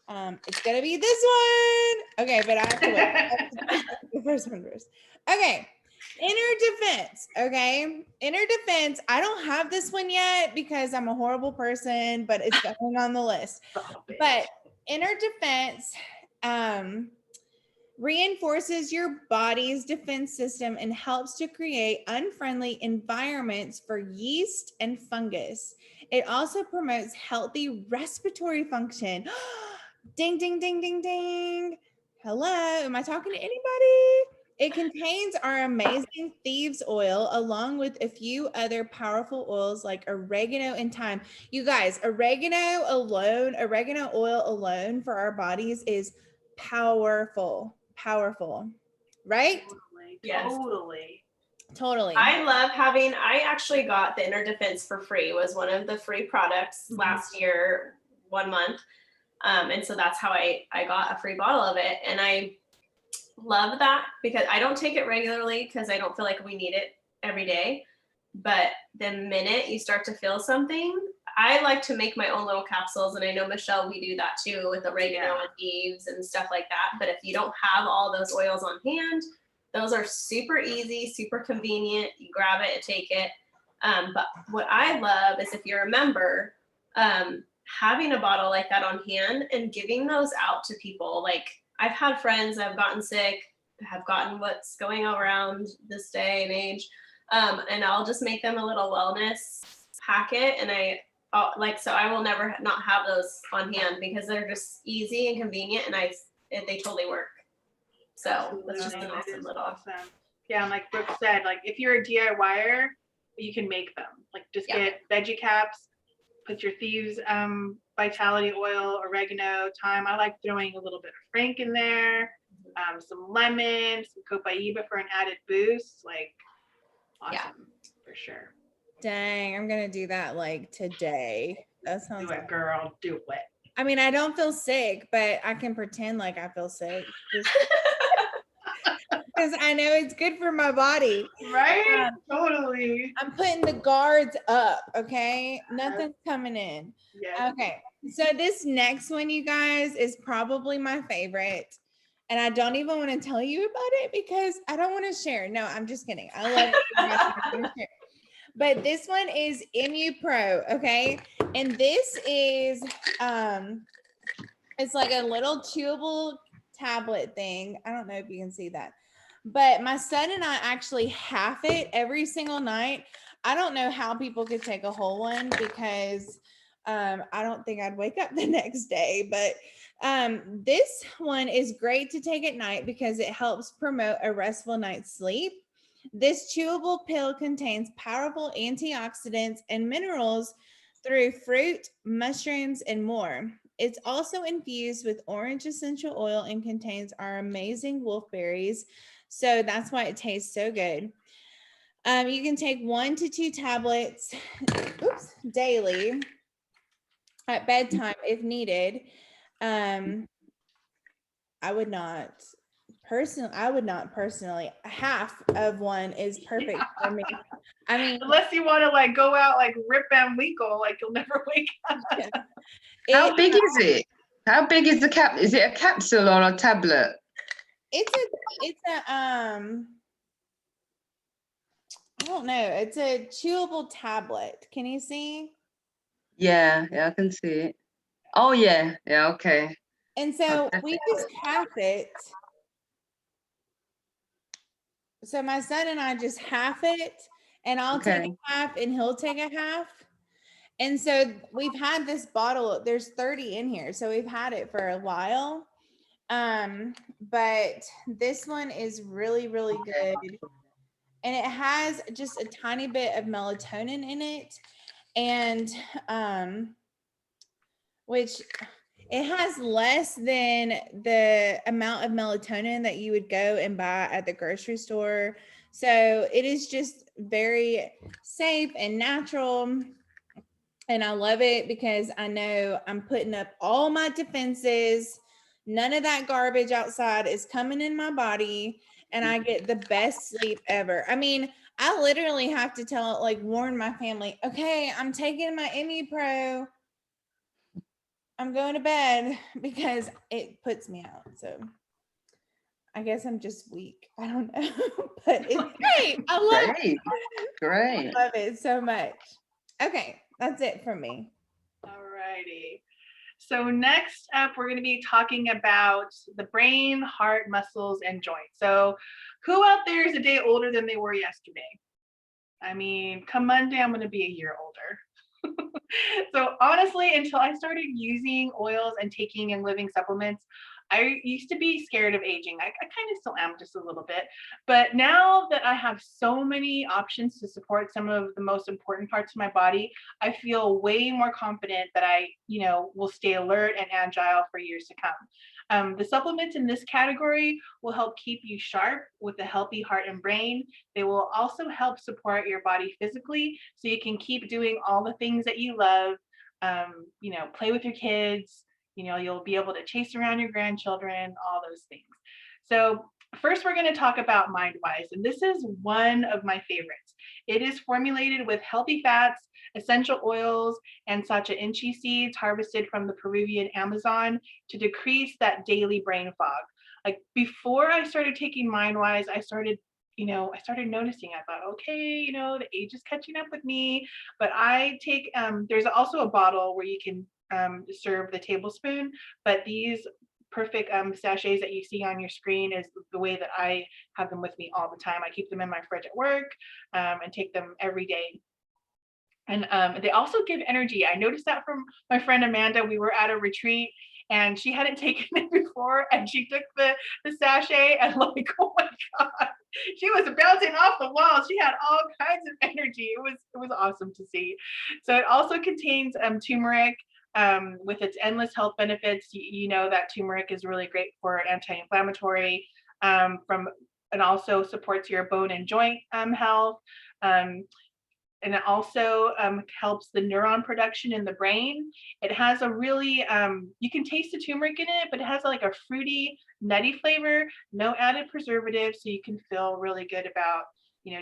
it's going to be this one. Okay, but I have to wait. The first one first. Okay. Inner defense. Okay. Inner defense. I don't have this one yet because I'm a horrible person, but it's going on the list. But inner defense reinforces your body's defense system and helps to create unfriendly environments for yeast and fungus. It also promotes healthy respiratory function. Ding, ding, ding, ding, ding. Hello. Am I talking to anybody? It contains our amazing thieves oil, along with a few other powerful oils like oregano and thyme. You guys, oregano oil alone for our bodies is powerful, right? Totally. Yes. Totally. I actually got the Inner Defense for free. It was one of the free products last year, 1 month. And so that's how I got a free bottle of it. And I love that because I don't take it regularly because I don't feel like we need it every day. But the minute you start to feel something, I like to make my own little capsules. And I know, Michelle, we do that too with oregano and leaves and stuff like that. But if you don't have all those oils on hand, those are super easy, super convenient. You grab it and take it. But what I love is if you're a member, having a bottle like that on hand and giving those out to people. Like I've had friends that have gotten sick, have gotten what's going around this day and age. And I'll just make them a little wellness packet. And so I will never not have those on hand because they're just easy and convenient and they totally work. So that's just an awesome little. Awesome. Yeah, and like Brooke said, like if you're a DIYer, you can make them. Like just get veggie caps, put your thieves vitality oil, oregano, thyme. I like throwing a little bit of frank in there, some lemon, some copaiba for an added boost. Like Awesome. Yeah. For sure. Dang, I'm gonna do that like today. That sounds Do it, girl. Do it. I mean, I don't feel sick, but I can pretend like I feel sick because I know it's good for my body. Right? Totally. I'm putting the guards up, okay? Nothing's coming in. Yes. Okay, so this next one, you guys, is probably my favorite. And I don't even want to tell you about it because I don't want to share. No, I'm just kidding. I love it. But this one is MU Pro, okay? And this is, it's like a little chewable tablet thing. I don't know if you can see that. But my son and I actually half it every single night. I don't know how people could take a whole one because I don't think I'd wake up the next day. But this one is great to take at night because it helps promote a restful night's sleep. This chewable pill contains powerful antioxidants and minerals through fruit, mushrooms, and more. It's also infused with orange essential oil and contains our amazing wolfberries. So that's why it tastes so good. You can take 1 to 2 tablets daily at bedtime if needed. I would not personally. Half of one is perfect for me. I mean, unless you want to like go out like Rip Van Winkle, like you'll never wake up. How big is it? How big is the cap? Is it a capsule or a tablet? It's a I don't know. It's a chewable tablet. Can you see? Yeah, I can see it. Oh yeah, okay. And so we just half it. So my son and I just half it, and I'll take a half and he'll take a half. And so we've had this bottle, there's 30 in here. So we've had it for a while. But this one is really, really good. And it has just a tiny bit of melatonin in it. And which it has less than the amount of melatonin that you would go and buy at the grocery store. So it is just very safe and natural. And I love it because I know I'm putting up all my defenses. None of that garbage outside is coming in my body. And I get the best sleep ever. I mean, I literally have to warn my family, okay, I'm taking my ME Pro. I'm going to bed because it puts me out. So I guess I'm just weak. I don't know, but it's great. I love it. Great. I love it so much. Okay, that's it for me. All righty. So next up, we're going to be talking about the brain, heart, muscles, and joints. So who out there is a day older than they were yesterday? I mean, come Monday, I'm going to be a year older. So honestly, until I started using oils and taking and living supplements, I used to be scared of aging. I kind of still am just a little bit, but now that I have so many options to support some of the most important parts of my body, I feel way more confident that I, will stay alert and agile for years to come. The supplements in this category will help keep you sharp with a healthy heart and brain. They will also help support your body physically so you can keep doing all the things that you love, play with your kids, you'll be able to chase around your grandchildren, all those things. So first, we're going to talk about MindWise, and this is one of my favorites. It is formulated with healthy fats, essential oils, and sacha inchi seeds harvested from the Peruvian Amazon to decrease that daily brain fog. Like before I started taking MindWise, I started noticing, I thought, okay, the age is catching up with me, but I take, there's also a bottle where you can serve the tablespoon, but these perfect sachets that you see on your screen is the way that I have them with me all the time. I keep them in my fridge at work and take them every day. And they also give energy. I noticed that from my friend Amanda. We were at a retreat and she hadn't taken it before, and she took the sachet and like, oh my God, she was bouncing off the wall. She had all kinds of energy. It was awesome to see. So it also contains turmeric. With its endless health benefits, you know that turmeric is really great for anti-inflammatory, and also supports your bone and joint health. And it also helps the neuron production in the brain. It has a really, you can taste the turmeric in it, but it has like a fruity, nutty flavor, no added preservatives, so you can feel really good about,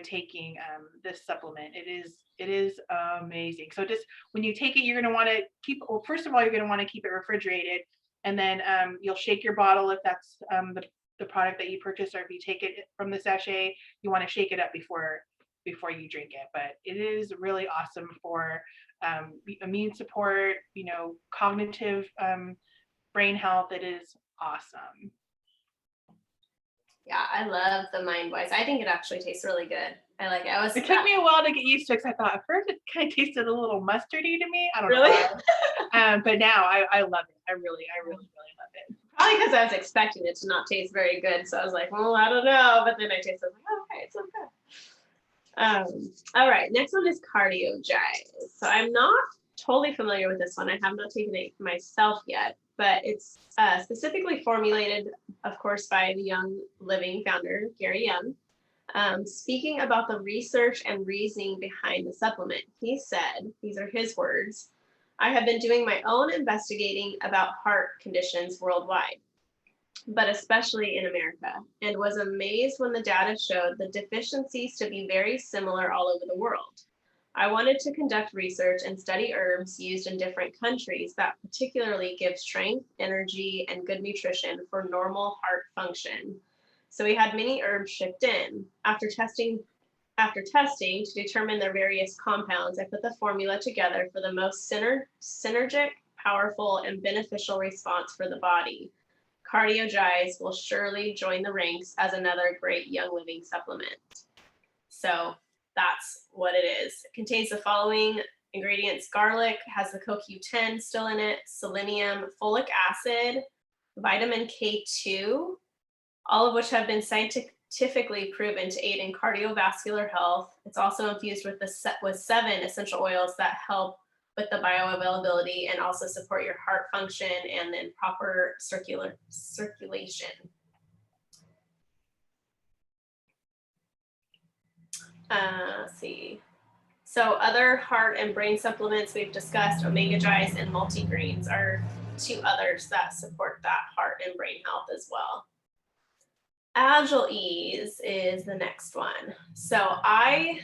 taking this supplement. It is amazing. So just when you take it, you're going to want to keep, well, first of all, you're going to want to keep it refrigerated, and then you'll shake your bottle if that's the product that you purchase, or if you take it from the sachet, you want to shake it up before you drink it. But it is really awesome for immune support, cognitive brain health. It is awesome. Yeah, I love the Mind Wise. I think it actually tastes really good. I like it. It took me a while to get used to it, because I thought at first it kind of tasted a little mustardy to me. I don't really? know. But now I love it. I really love it. Probably because I was expecting it to not taste very good. So I was like, well, I don't know. But then I tasted it, like, oh, okay, it's okay. All right, next one is Cardiogyze. So I'm not totally familiar with this one. I have not taken it myself yet, but it's specifically formulated, of course, by the Young Living founder, Gary Young. Speaking about the research and reasoning behind the supplement, he said, these are his words, "I have been doing my own investigating about heart conditions worldwide, but especially in America, and was amazed when the data showed the deficiencies to be very similar all over the world. I wanted to conduct research and study herbs used in different countries that particularly give strength, energy, and good nutrition for normal heart function. So we had many herbs shipped in. After testing to determine their various compounds, I put the formula together for the most synergic, powerful, and beneficial response for the body. Cardiogyze will surely join the ranks as another great Young Living supplement." So that's what it is. It contains the following ingredients: garlic, has the CoQ10 still in it, selenium, folic acid, vitamin K2, all of which have been scientifically proven to aid in cardiovascular health. It's also infused with 7 essential oils that help with the bioavailability and also support your heart function and then proper circulation. Let's see. So other heart and brain supplements we've discussed, Omega-Gyze and multigreens are 2 others that support that heart and brain health as well. Agile Ease is the next one. So I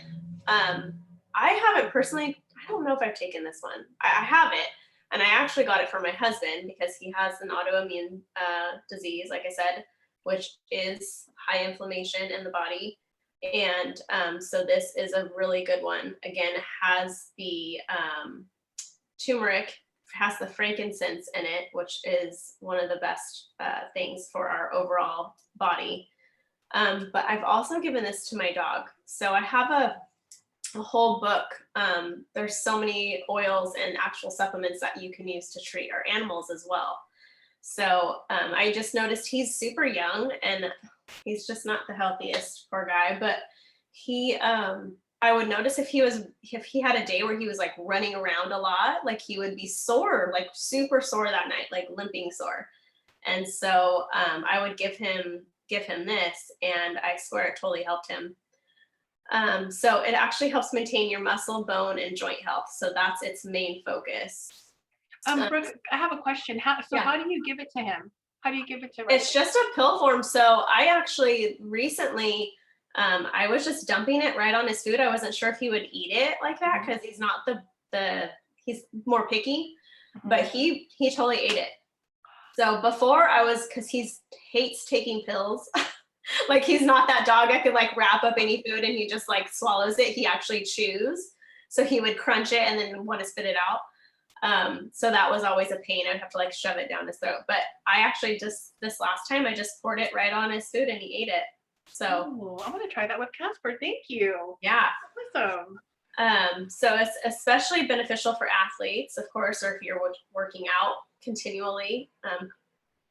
haven't personally, I don't know if I've taken this one. I have it, and I actually got it for my husband because he has an autoimmune disease, like I said, which is high inflammation in the body. And so this is a really good one. Again, it has the turmeric, has the frankincense in it, which is one of the best things for our overall body. But I've also given this to my dog. So I have a whole book. There's so many oils and actual supplements that you can use to treat our animals as well. So I just noticed he's super young and he's just not the healthiest, poor guy, but he, I would notice if he had a day where he was like running around a lot, like he would be sore, like super sore that night, like limping sore. And so I would give him this, and I swear it totally helped him. So it actually helps maintain your muscle, bone, and joint health. So that's its main focus. Brooke, I have a question. How do you give it to him? How do you give it to him? It's just a pill form. So I actually recently, I was just dumping it right on his food. I wasn't sure if he would eat it like that because he's not he's more picky, but he totally ate it. So before because he hates taking pills. Like he's not that dog that could like wrap up any food and he just like swallows it. He actually chews. So he would crunch it and then want to spit it out. So that was always a pain. I'd have to like shove it down his throat. But I actually just, this last time, I just poured it right on his food and he ate it. So I'm going to try that with Casper. Thank you. Yeah. Awesome. So it's especially beneficial for athletes, of course, or if you're working out continually,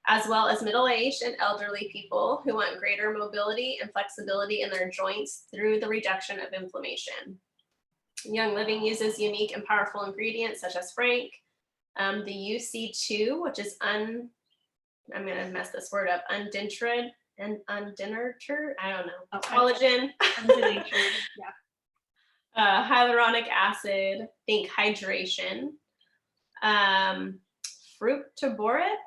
as well as middle-aged and elderly people who want greater mobility and flexibility in their joints through the reduction of inflammation. Young Living uses unique and powerful ingredients such as frank, the UC2, which is I'm going to mess this word up, undenatured, I don't know, collagen, yeah. Hyaluronic acid, think hydration. Fructuborate,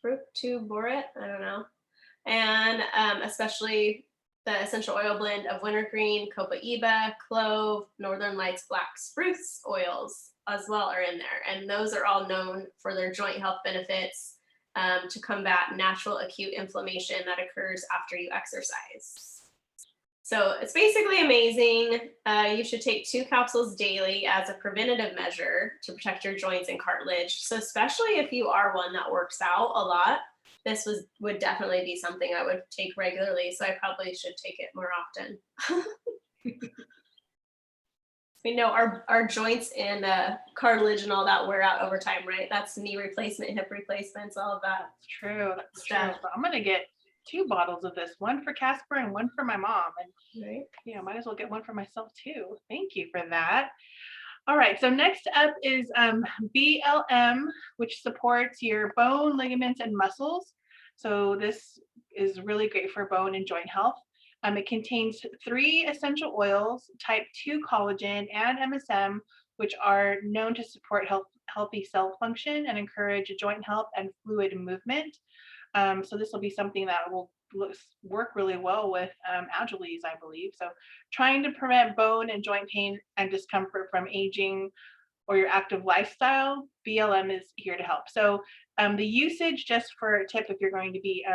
I don't know. And especially the essential oil blend of wintergreen, copaiba, clove, northern lights, black spruce oils as well are in there. And those are all known for their joint health benefits to combat natural acute inflammation that occurs after you exercise. So it's basically amazing. You should take 2 capsules daily as a preventative measure to protect your joints and cartilage. So especially if you are one that works out a lot, this would definitely be something I would take regularly. So I probably should take it more often. We know our joints and cartilage and all that wear out over time, right? That's knee replacement, hip replacements, all of that. That's true. That's true. So I'm gonna get 2 bottles of this, one for Casper and one for my mom. And right. Might as well get one for myself too. Thank you for that. All right, so next up is BLM, which supports your bone, ligaments, and muscles. So this is really great for bone and joint health. It contains 3 essential oils, type 2 collagen, and MSM, which are known to support healthy cell function and encourage joint health and fluid movement. So this will be something that will work really well with Agiles, I believe. So trying to prevent bone and joint pain and discomfort from aging or your active lifestyle, BLM is here to help. So the usage, just for a tip, if you're going to be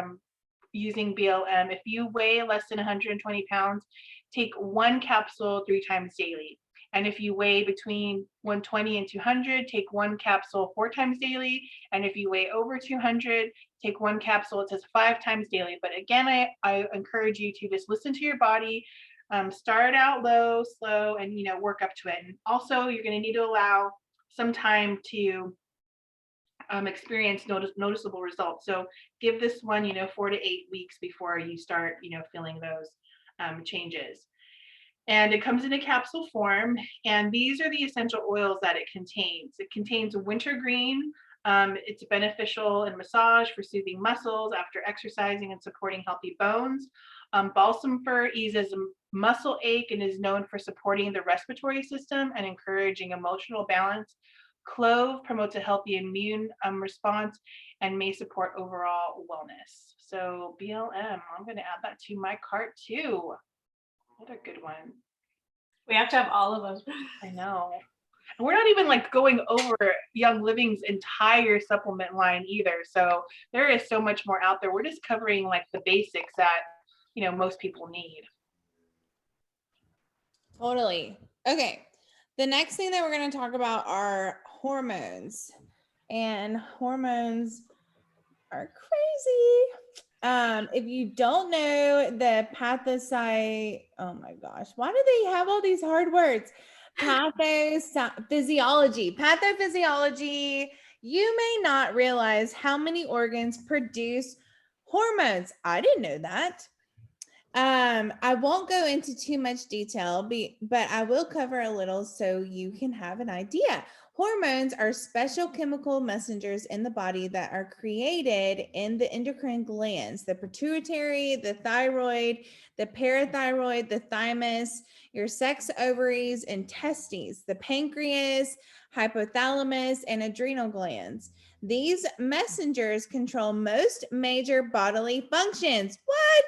using BLM, if you weigh less than 120 pounds, take 1 capsule 3 times daily. And if you weigh between 120 and 200, take 1 capsule 4 times daily. And if you weigh over 200, take 1 capsule, it says 5 times daily. But again, I encourage you to just listen to your body, start out low, slow, and work up to it. And also, you're going to need to allow some time to experience noticeable results. So give this one 4 to 8 weeks before you start feeling those changes. And it comes in a capsule form, and these are the essential oils that it contains. It contains wintergreen. It's beneficial in massage for soothing muscles after exercising and supporting healthy bones. Balsam fir eases muscle ache and is known for supporting the respiratory system and encouraging emotional balance. Clove promotes a healthy immune response and may support overall wellness. So BLM, I'm going to add that to my cart too. What a good one. We have to have all of them. I know. And we're not even going over Young Living's entire supplement line either. So there is so much more out there. We're just covering the basics that, most people need. Totally. Okay. The next thing that we're going to talk about are hormones. And hormones are crazy. If you don't know the oh my gosh, why do they have all these hard words? Pathophysiology, you may not realize how many organs produce hormones. I didn't know that. I won't go into too much detail, but I will cover a little so you can have an idea. Hormones are special chemical messengers in the body that are created in the endocrine glands, the pituitary, the thyroid, the parathyroid, the thymus, your sex ovaries and testes, the pancreas, hypothalamus, and adrenal glands. These messengers control most major bodily functions. What?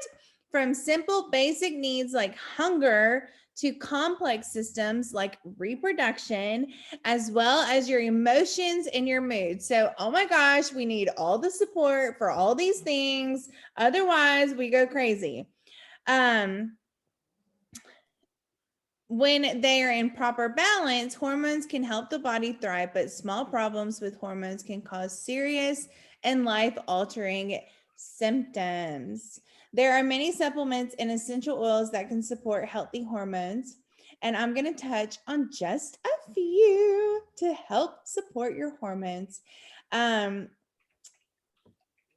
From simple basic needs like hunger to complex systems like reproduction, as well as your emotions and your mood. So, oh my gosh, we need all the support for all these things. Otherwise, we go crazy. When they are in proper balance, hormones can help the body thrive, but small problems with hormones can cause serious and life-altering symptoms. There are many supplements and essential oils that can support healthy hormones, and I'm going to touch on just a few to help support your hormones.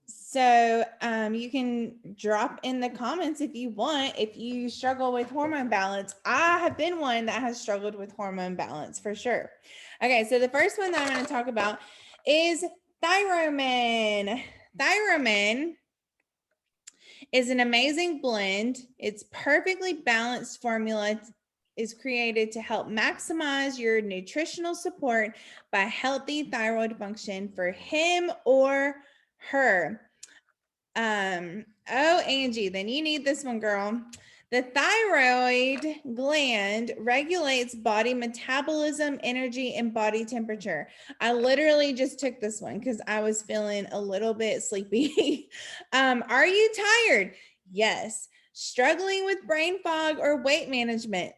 So you can drop in the comments if you want, if you struggle with hormone balance. I have been one that has struggled with hormone balance for sure. Okay, so the first one that I'm going to talk about is Thyromin. Thyromin is an amazing blend. It's perfectly balanced formula. is created to help maximize your nutritional support by healthy thyroid function for him or her. Oh, Angie, then you need this one, girl. The thyroid gland regulates body metabolism, energy, and body temperature. I literally just took this one because I was feeling a little bit sleepy. Are you tired? Yes. Struggling with brain fog or weight management?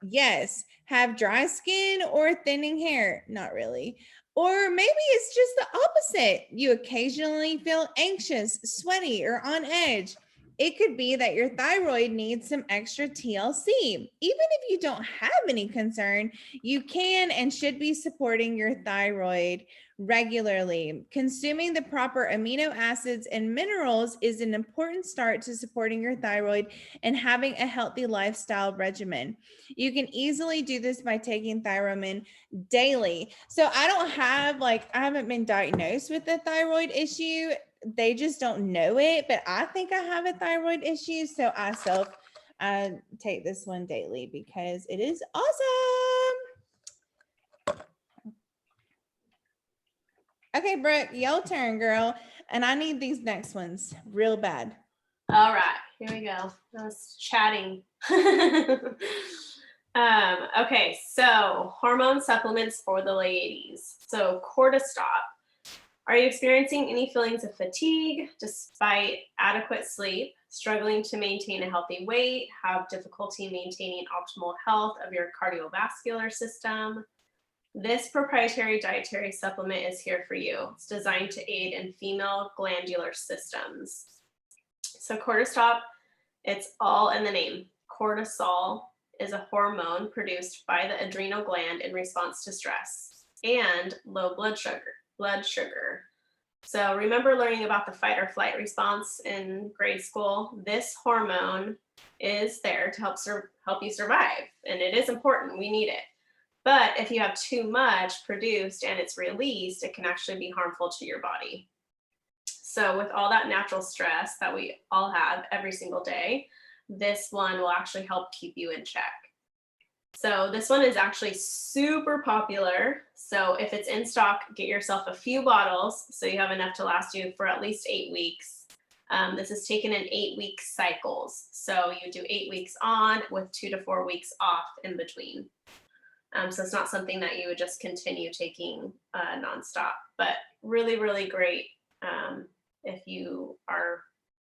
Yes. Have dry skin or thinning hair? Not really. Or maybe it's just the opposite. You occasionally feel anxious, sweaty, or on edge. It could be that your thyroid needs some extra TLC. Even if you don't have any concern, you can and should be supporting your thyroid regularly. Consuming the proper amino acids and minerals is an important start to supporting your thyroid and having a healthy lifestyle regimen. You can easily do this by taking Thyromin daily. So I haven't been diagnosed with a thyroid issue. They just don't know it, but I think I have a thyroid issue. So I take this one daily because it is awesome. Okay, Brooke, your turn, girl. And I need these next ones real bad. All right, here we go. I was chatting. Okay, so hormone supplements for the ladies. So Cortisol. Are you experiencing any feelings of fatigue despite adequate sleep, struggling to maintain a healthy weight, have difficulty maintaining optimal health of your cardiovascular system? This proprietary dietary supplement is here for you. It's designed to aid in female glandular systems. So cortisol, it's all in the name. Cortisol is a hormone produced by the adrenal gland in response to stress and low blood sugar. So remember learning about the fight or flight response in grade school? This hormone is there to help you survive, and it is important. We need it. But if you have too much produced and it's released, it can actually be harmful to your body. So with all that natural stress that we all have every single day, this one will actually help keep you in check. So this one is actually super popular. So if it's in stock, get yourself a few bottles so you have enough to last you for at least 8 weeks. This is taken in 8-week cycles. So you do 8 weeks on with 2 to 4 weeks off in between. So it's not something that you would just continue taking nonstop, but really, really great if you are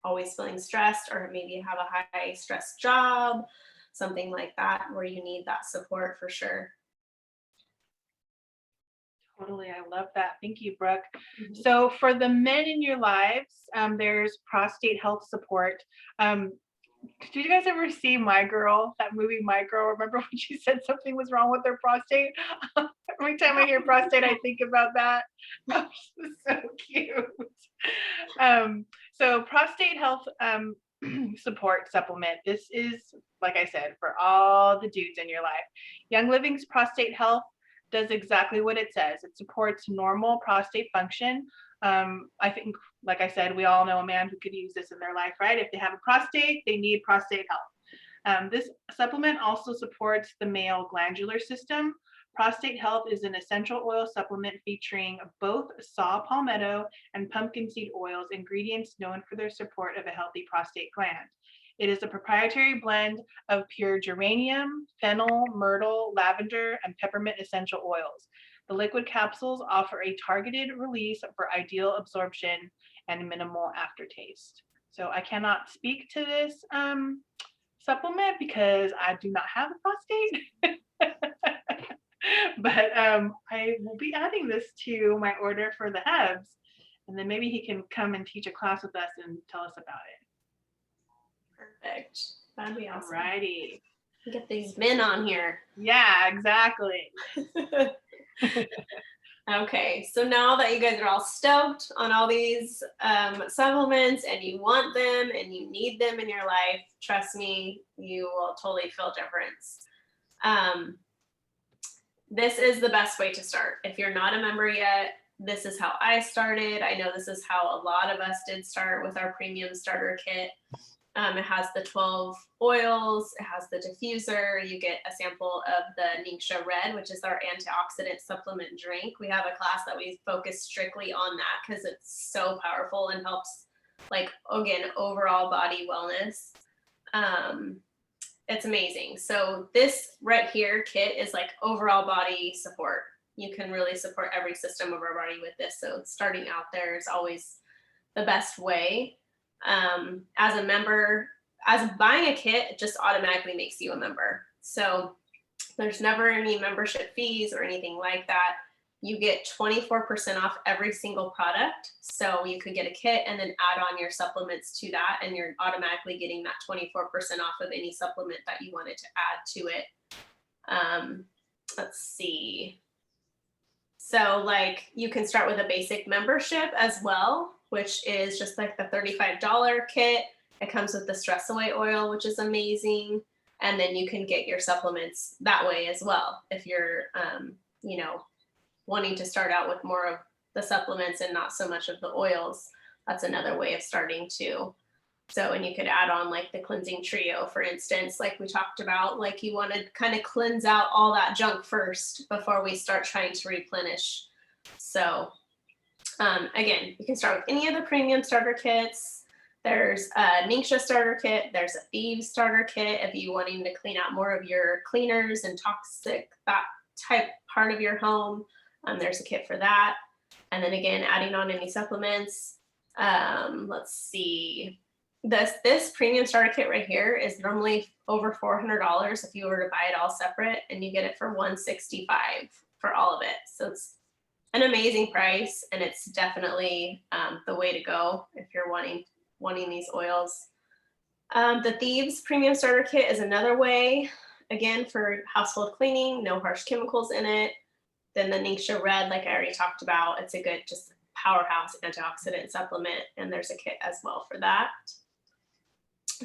always feeling stressed, or maybe you have a high stress job, something like that, where you need that support for sure. Totally. I love that. Thank you, Brooke. Mm-hmm. So for the men in your lives, there's prostate health support. Did you guys ever see My Girl, that movie My Girl? Remember when she said something was wrong with her prostate? Every time I hear prostate, I think about that. That was so cute. So prostate health support supplement. This is, like I said, for all the dudes in your life. Young Living's Prostate Health does exactly what it says. It supports normal prostate function. I think, like I said, we all know a man who could use this in their life, right? If they have a prostate, they need prostate health. This supplement also supports the male glandular system. Prostate Health is an essential oil supplement featuring both saw palmetto and pumpkin seed oils, ingredients known for their support of a healthy prostate gland. It is a proprietary blend of pure geranium, fennel, myrtle, lavender, and peppermint essential oils. The liquid capsules offer a targeted release for ideal absorption and minimal aftertaste. So I cannot speak to this supplement because I do not have a prostate. But I will be adding this to my order for the Hebs, and then maybe he can come and teach a class with us and tell us about it. Perfect. That'd be awesome. Alrighty. Get these men on here. Yeah, exactly. Okay, so now that you guys are all stoked on all these supplements and you want them and you need them in your life, trust me, you will totally feel a difference. This is the best way to start. If you're not a member yet, this is how I started. I know this is how a lot of us did start with our premium starter kit. It has the 12 oils, it has the diffuser. You get a sample of the Ningxia Red, which is our antioxidant supplement drink. We have a class that we focus strictly on that because it's so powerful and helps, like, again, overall body wellness. It's amazing. So this right here kit is like overall body support. You can really support every system of our body with this. So starting out there is always the best way. As a member, as buying a kit, it just automatically makes you a member. So there's never any membership fees or anything like that. You get 24% off every single product. So you could get a kit and then add on your supplements to that, and you're automatically getting that 24% off of any supplement that you wanted to add to it. Let's see. So like you can start with a basic membership as well, which is just like the $35 kit. It comes with the Stress Away oil, which is amazing. And then you can get your supplements that way as well. If you're, you know, wanting to start out with more of the supplements and not so much of the oils, that's another way of starting too. So, and you could add on like the cleansing trio, for instance, like we talked about, like you want to kind of cleanse out all that junk first before we start trying to replenish. So again, you can start with any of the premium starter kits. There's a Ningxia starter kit. There's a Thieves starter kit if you wanting to clean out more of your cleaners and toxic, that type part of your home. There's a kit for that. And then again, adding on any supplements. Let's see. This premium starter kit right here is normally over $400 if you were to buy it all separate, and you get it for $165 for all of it. So it's an amazing price, and it's definitely the way to go if you're wanting these oils. The Thieves premium starter kit is another way, again, for household cleaning, no harsh chemicals in it. Then the Ningxia Red, like I already talked about, it's a good just powerhouse antioxidant supplement, and there's a kit as well for that.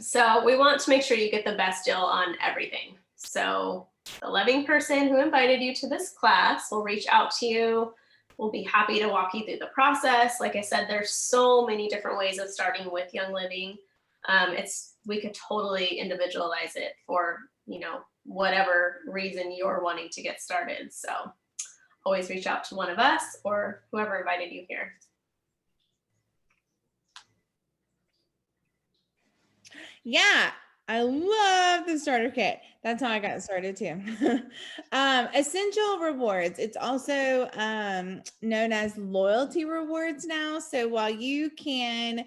So we want to make sure you get the best deal on everything. So the loving person who invited you to this class will reach out to you. We'll be happy to walk you through the process. Like I said, there's so many different ways of starting with Young Living. We could totally individualize it for, you know, whatever reason you're wanting to get started. So always reach out to one of us or whoever invited you here. Yeah, I love the starter kit. That's how I got started too. Essential rewards. It's also known as loyalty rewards now. So while you can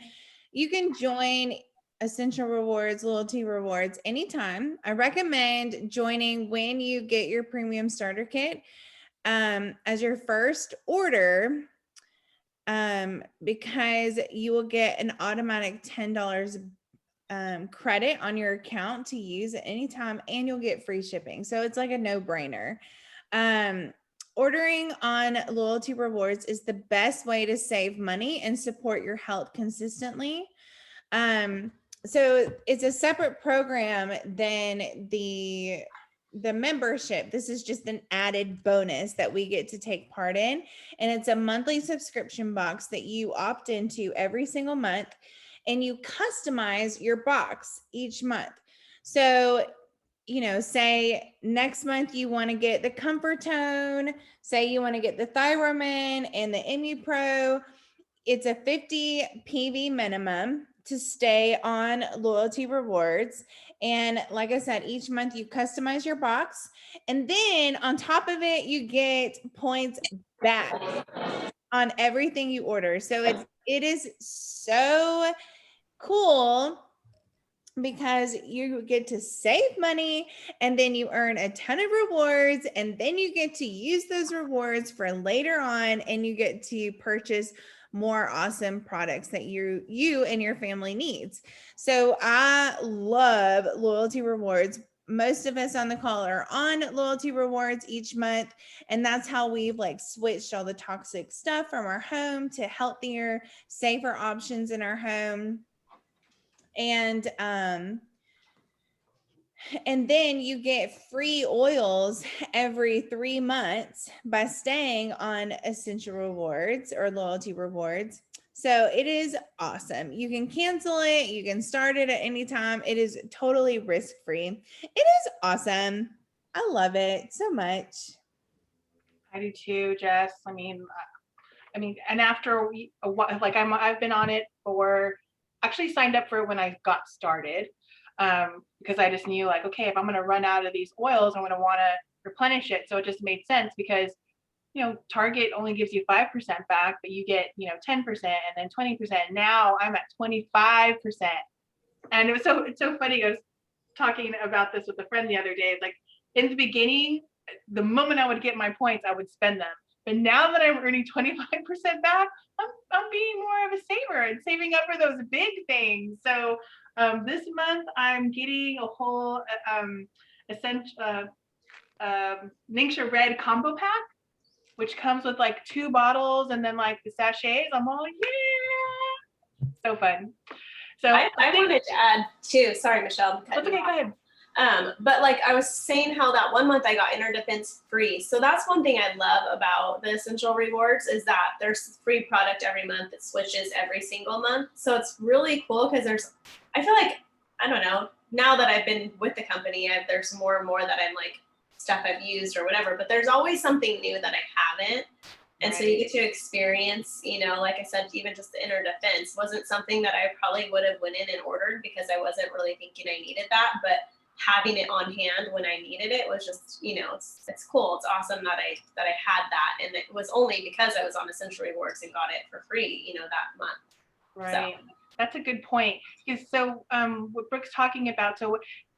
join Essential Rewards, loyalty rewards anytime. I recommend joining when you get your premium starter kit as your first order, because you will get an automatic $10 credit on your account to use at any time, and you'll get free shipping. So it's like a no-brainer. Ordering on loyalty rewards is the best way to save money and support your health consistently. So it's a separate program than the membership. This is just an added bonus that we get to take part in. And it's a monthly subscription box that you opt into every single month, and you customize your box each month. So, you know, say next month you want to get the Comfort Tone, say you want to get the Thyromin and the ImmuPro. It's a 50 PV minimum to stay on loyalty rewards. And like I said, each month you customize your box, and then on top of it, you get points back on everything you order. So it is so cool because you get to save money, and then you earn a ton of rewards, and then you get to use those rewards for later on, and you get to purchase more awesome products that you and your family needs. So I love loyalty rewards. Most of us on the call are on loyalty rewards each month, and that's how we've like switched all the toxic stuff from our home to healthier, safer options in our home. And then you get free oils every 3 months by staying on Essential Rewards or loyalty rewards. So it is awesome. You can cancel it. You can start it at any time. It is totally risk-free. It is awesome. I love it so much. I do too, Jess. I mean, and after I've been on it for, actually signed up for it when I got started, because I just knew like, okay, if I'm going to run out of these oils, I'm going to want to replenish it. So it just made sense because, Target only gives you 5% back, but you get, 10% and then 20%. Now I'm at 25%. And it's so funny. I was talking about this with a friend the other day. It's like in the beginning, the moment I would get my points, I would spend them. But now that I'm earning 25% back, I'm being more of a saver and saving up for those big things. So this month I'm getting a whole Ningxia Red combo pack, which comes with like 2 bottles and then like the sachets. I'm all yeah, so fun. So I wanted to add too. Sorry, Michelle. That's okay. Go ahead. But like I was saying how that one month I got inner defense free. So that's one thing I love about the essential rewards is that there's free product every month that switches every single month. So it's really cool because I feel like, I don't know, now that I've been with the company, there's more and more that I'm like stuff I've used or whatever, but there's always something new that I haven't. And so you get to experience, like I said, even just the inner defense wasn't something that I probably would have went in and ordered because I wasn't really thinking I needed that. But having it on hand when I needed it was just, it's cool. It's awesome that I had that. And it was only because I was on Essential Rewards and got it for free, that month. Right. So. That's a good point. So what Brooke's talking about, so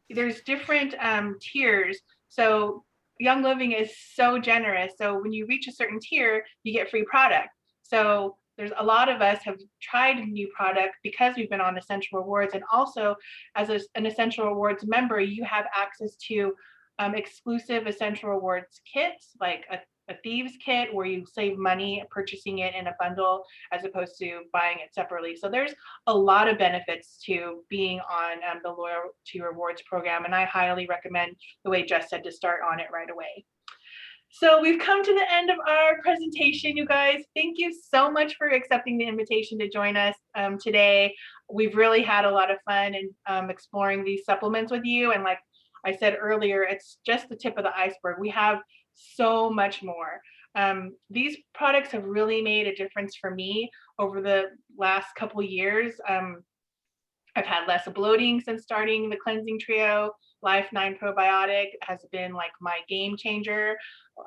there's different tiers. So Young Living is so generous. So when you reach a certain tier, you get free product. So there's a lot of us have tried a new product because we've been on Essential Rewards. And also as an Essential Rewards member, you have access to exclusive Essential Rewards kits, like a thieves kit where you save money purchasing it in a bundle as opposed to buying it separately. So there's a lot of benefits to being on the Loyalty Rewards program. And I highly recommend, the way Jess said, to start on it right away. So we've come to the end of our presentation, you guys. Thank you so much for accepting the invitation to join us today. We've really had a lot of fun in exploring these supplements with you. And like I said earlier, it's just the tip of the iceberg. We have so much more. These products have really made a difference for me over the last couple years. I've had less bloating since starting the cleansing trio. Life 9 probiotic has been like my game changer.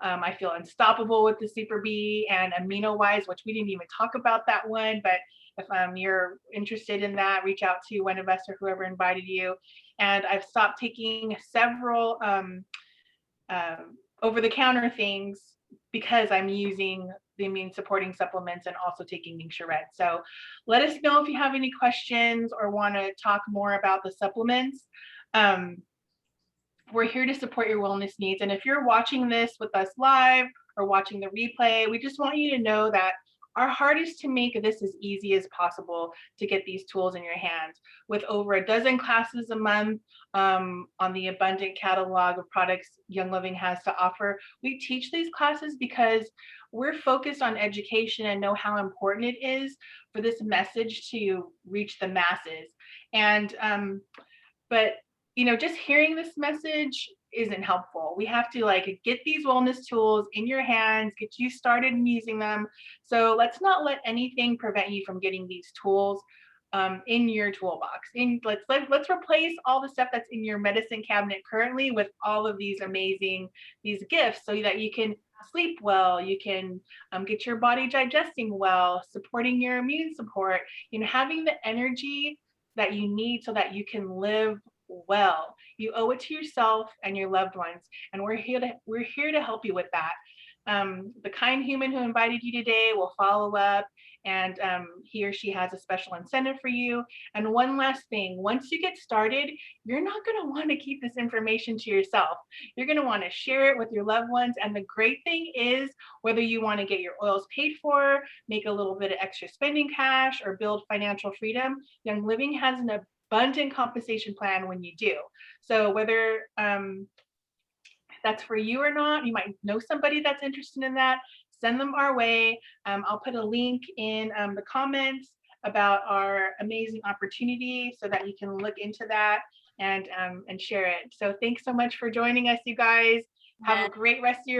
I feel unstoppable with the Super B and amino wise, which we didn't even talk about that one, but if you're interested in that, reach out to one of us or whoever invited you. And I've stopped taking several over-the-counter things because I'm using the immune supporting supplements and also taking Ningxia Red. So let us know if you have any questions or want to talk more about the supplements. We're here to support your wellness needs. And if you're watching this with us live or watching the replay, we just want you to know that our heart is to make this as easy as possible to get these tools in your hands. With over a dozen classes a month on the abundant catalog of products Young Living has to offer, we teach these classes because we're focused on education and know how important it is for this message to reach the masses. And but just hearing this message isn't helpful. We have to get these wellness tools in your hands, get you started in using them. So let's not let anything prevent you from getting these tools in your toolbox. Let's replace all the stuff that's in your medicine cabinet currently with all of these gifts so that you can sleep well, you can get your body digesting well, supporting your immune support, having the energy that you need so that you can live well. You owe it to yourself and your loved ones, and we're here to help you with that. The kind human who invited you today will follow up, and he or she has a special incentive for you. And one last thing, once you get started, you're not going to want to keep this information to yourself. You're going to want to share it with your loved ones. And the great thing is, whether you want to get your oils paid for, make a little bit of extra spending cash, or build financial freedom, Young Living has an abundant compensation plan when you do. So whether that's for you or not, you might know somebody that's interested in that, send them our way. I'll put a link in the comments about our amazing opportunity so that you can look into that and share it. So thanks so much for joining us, you guys. Have a great rest of your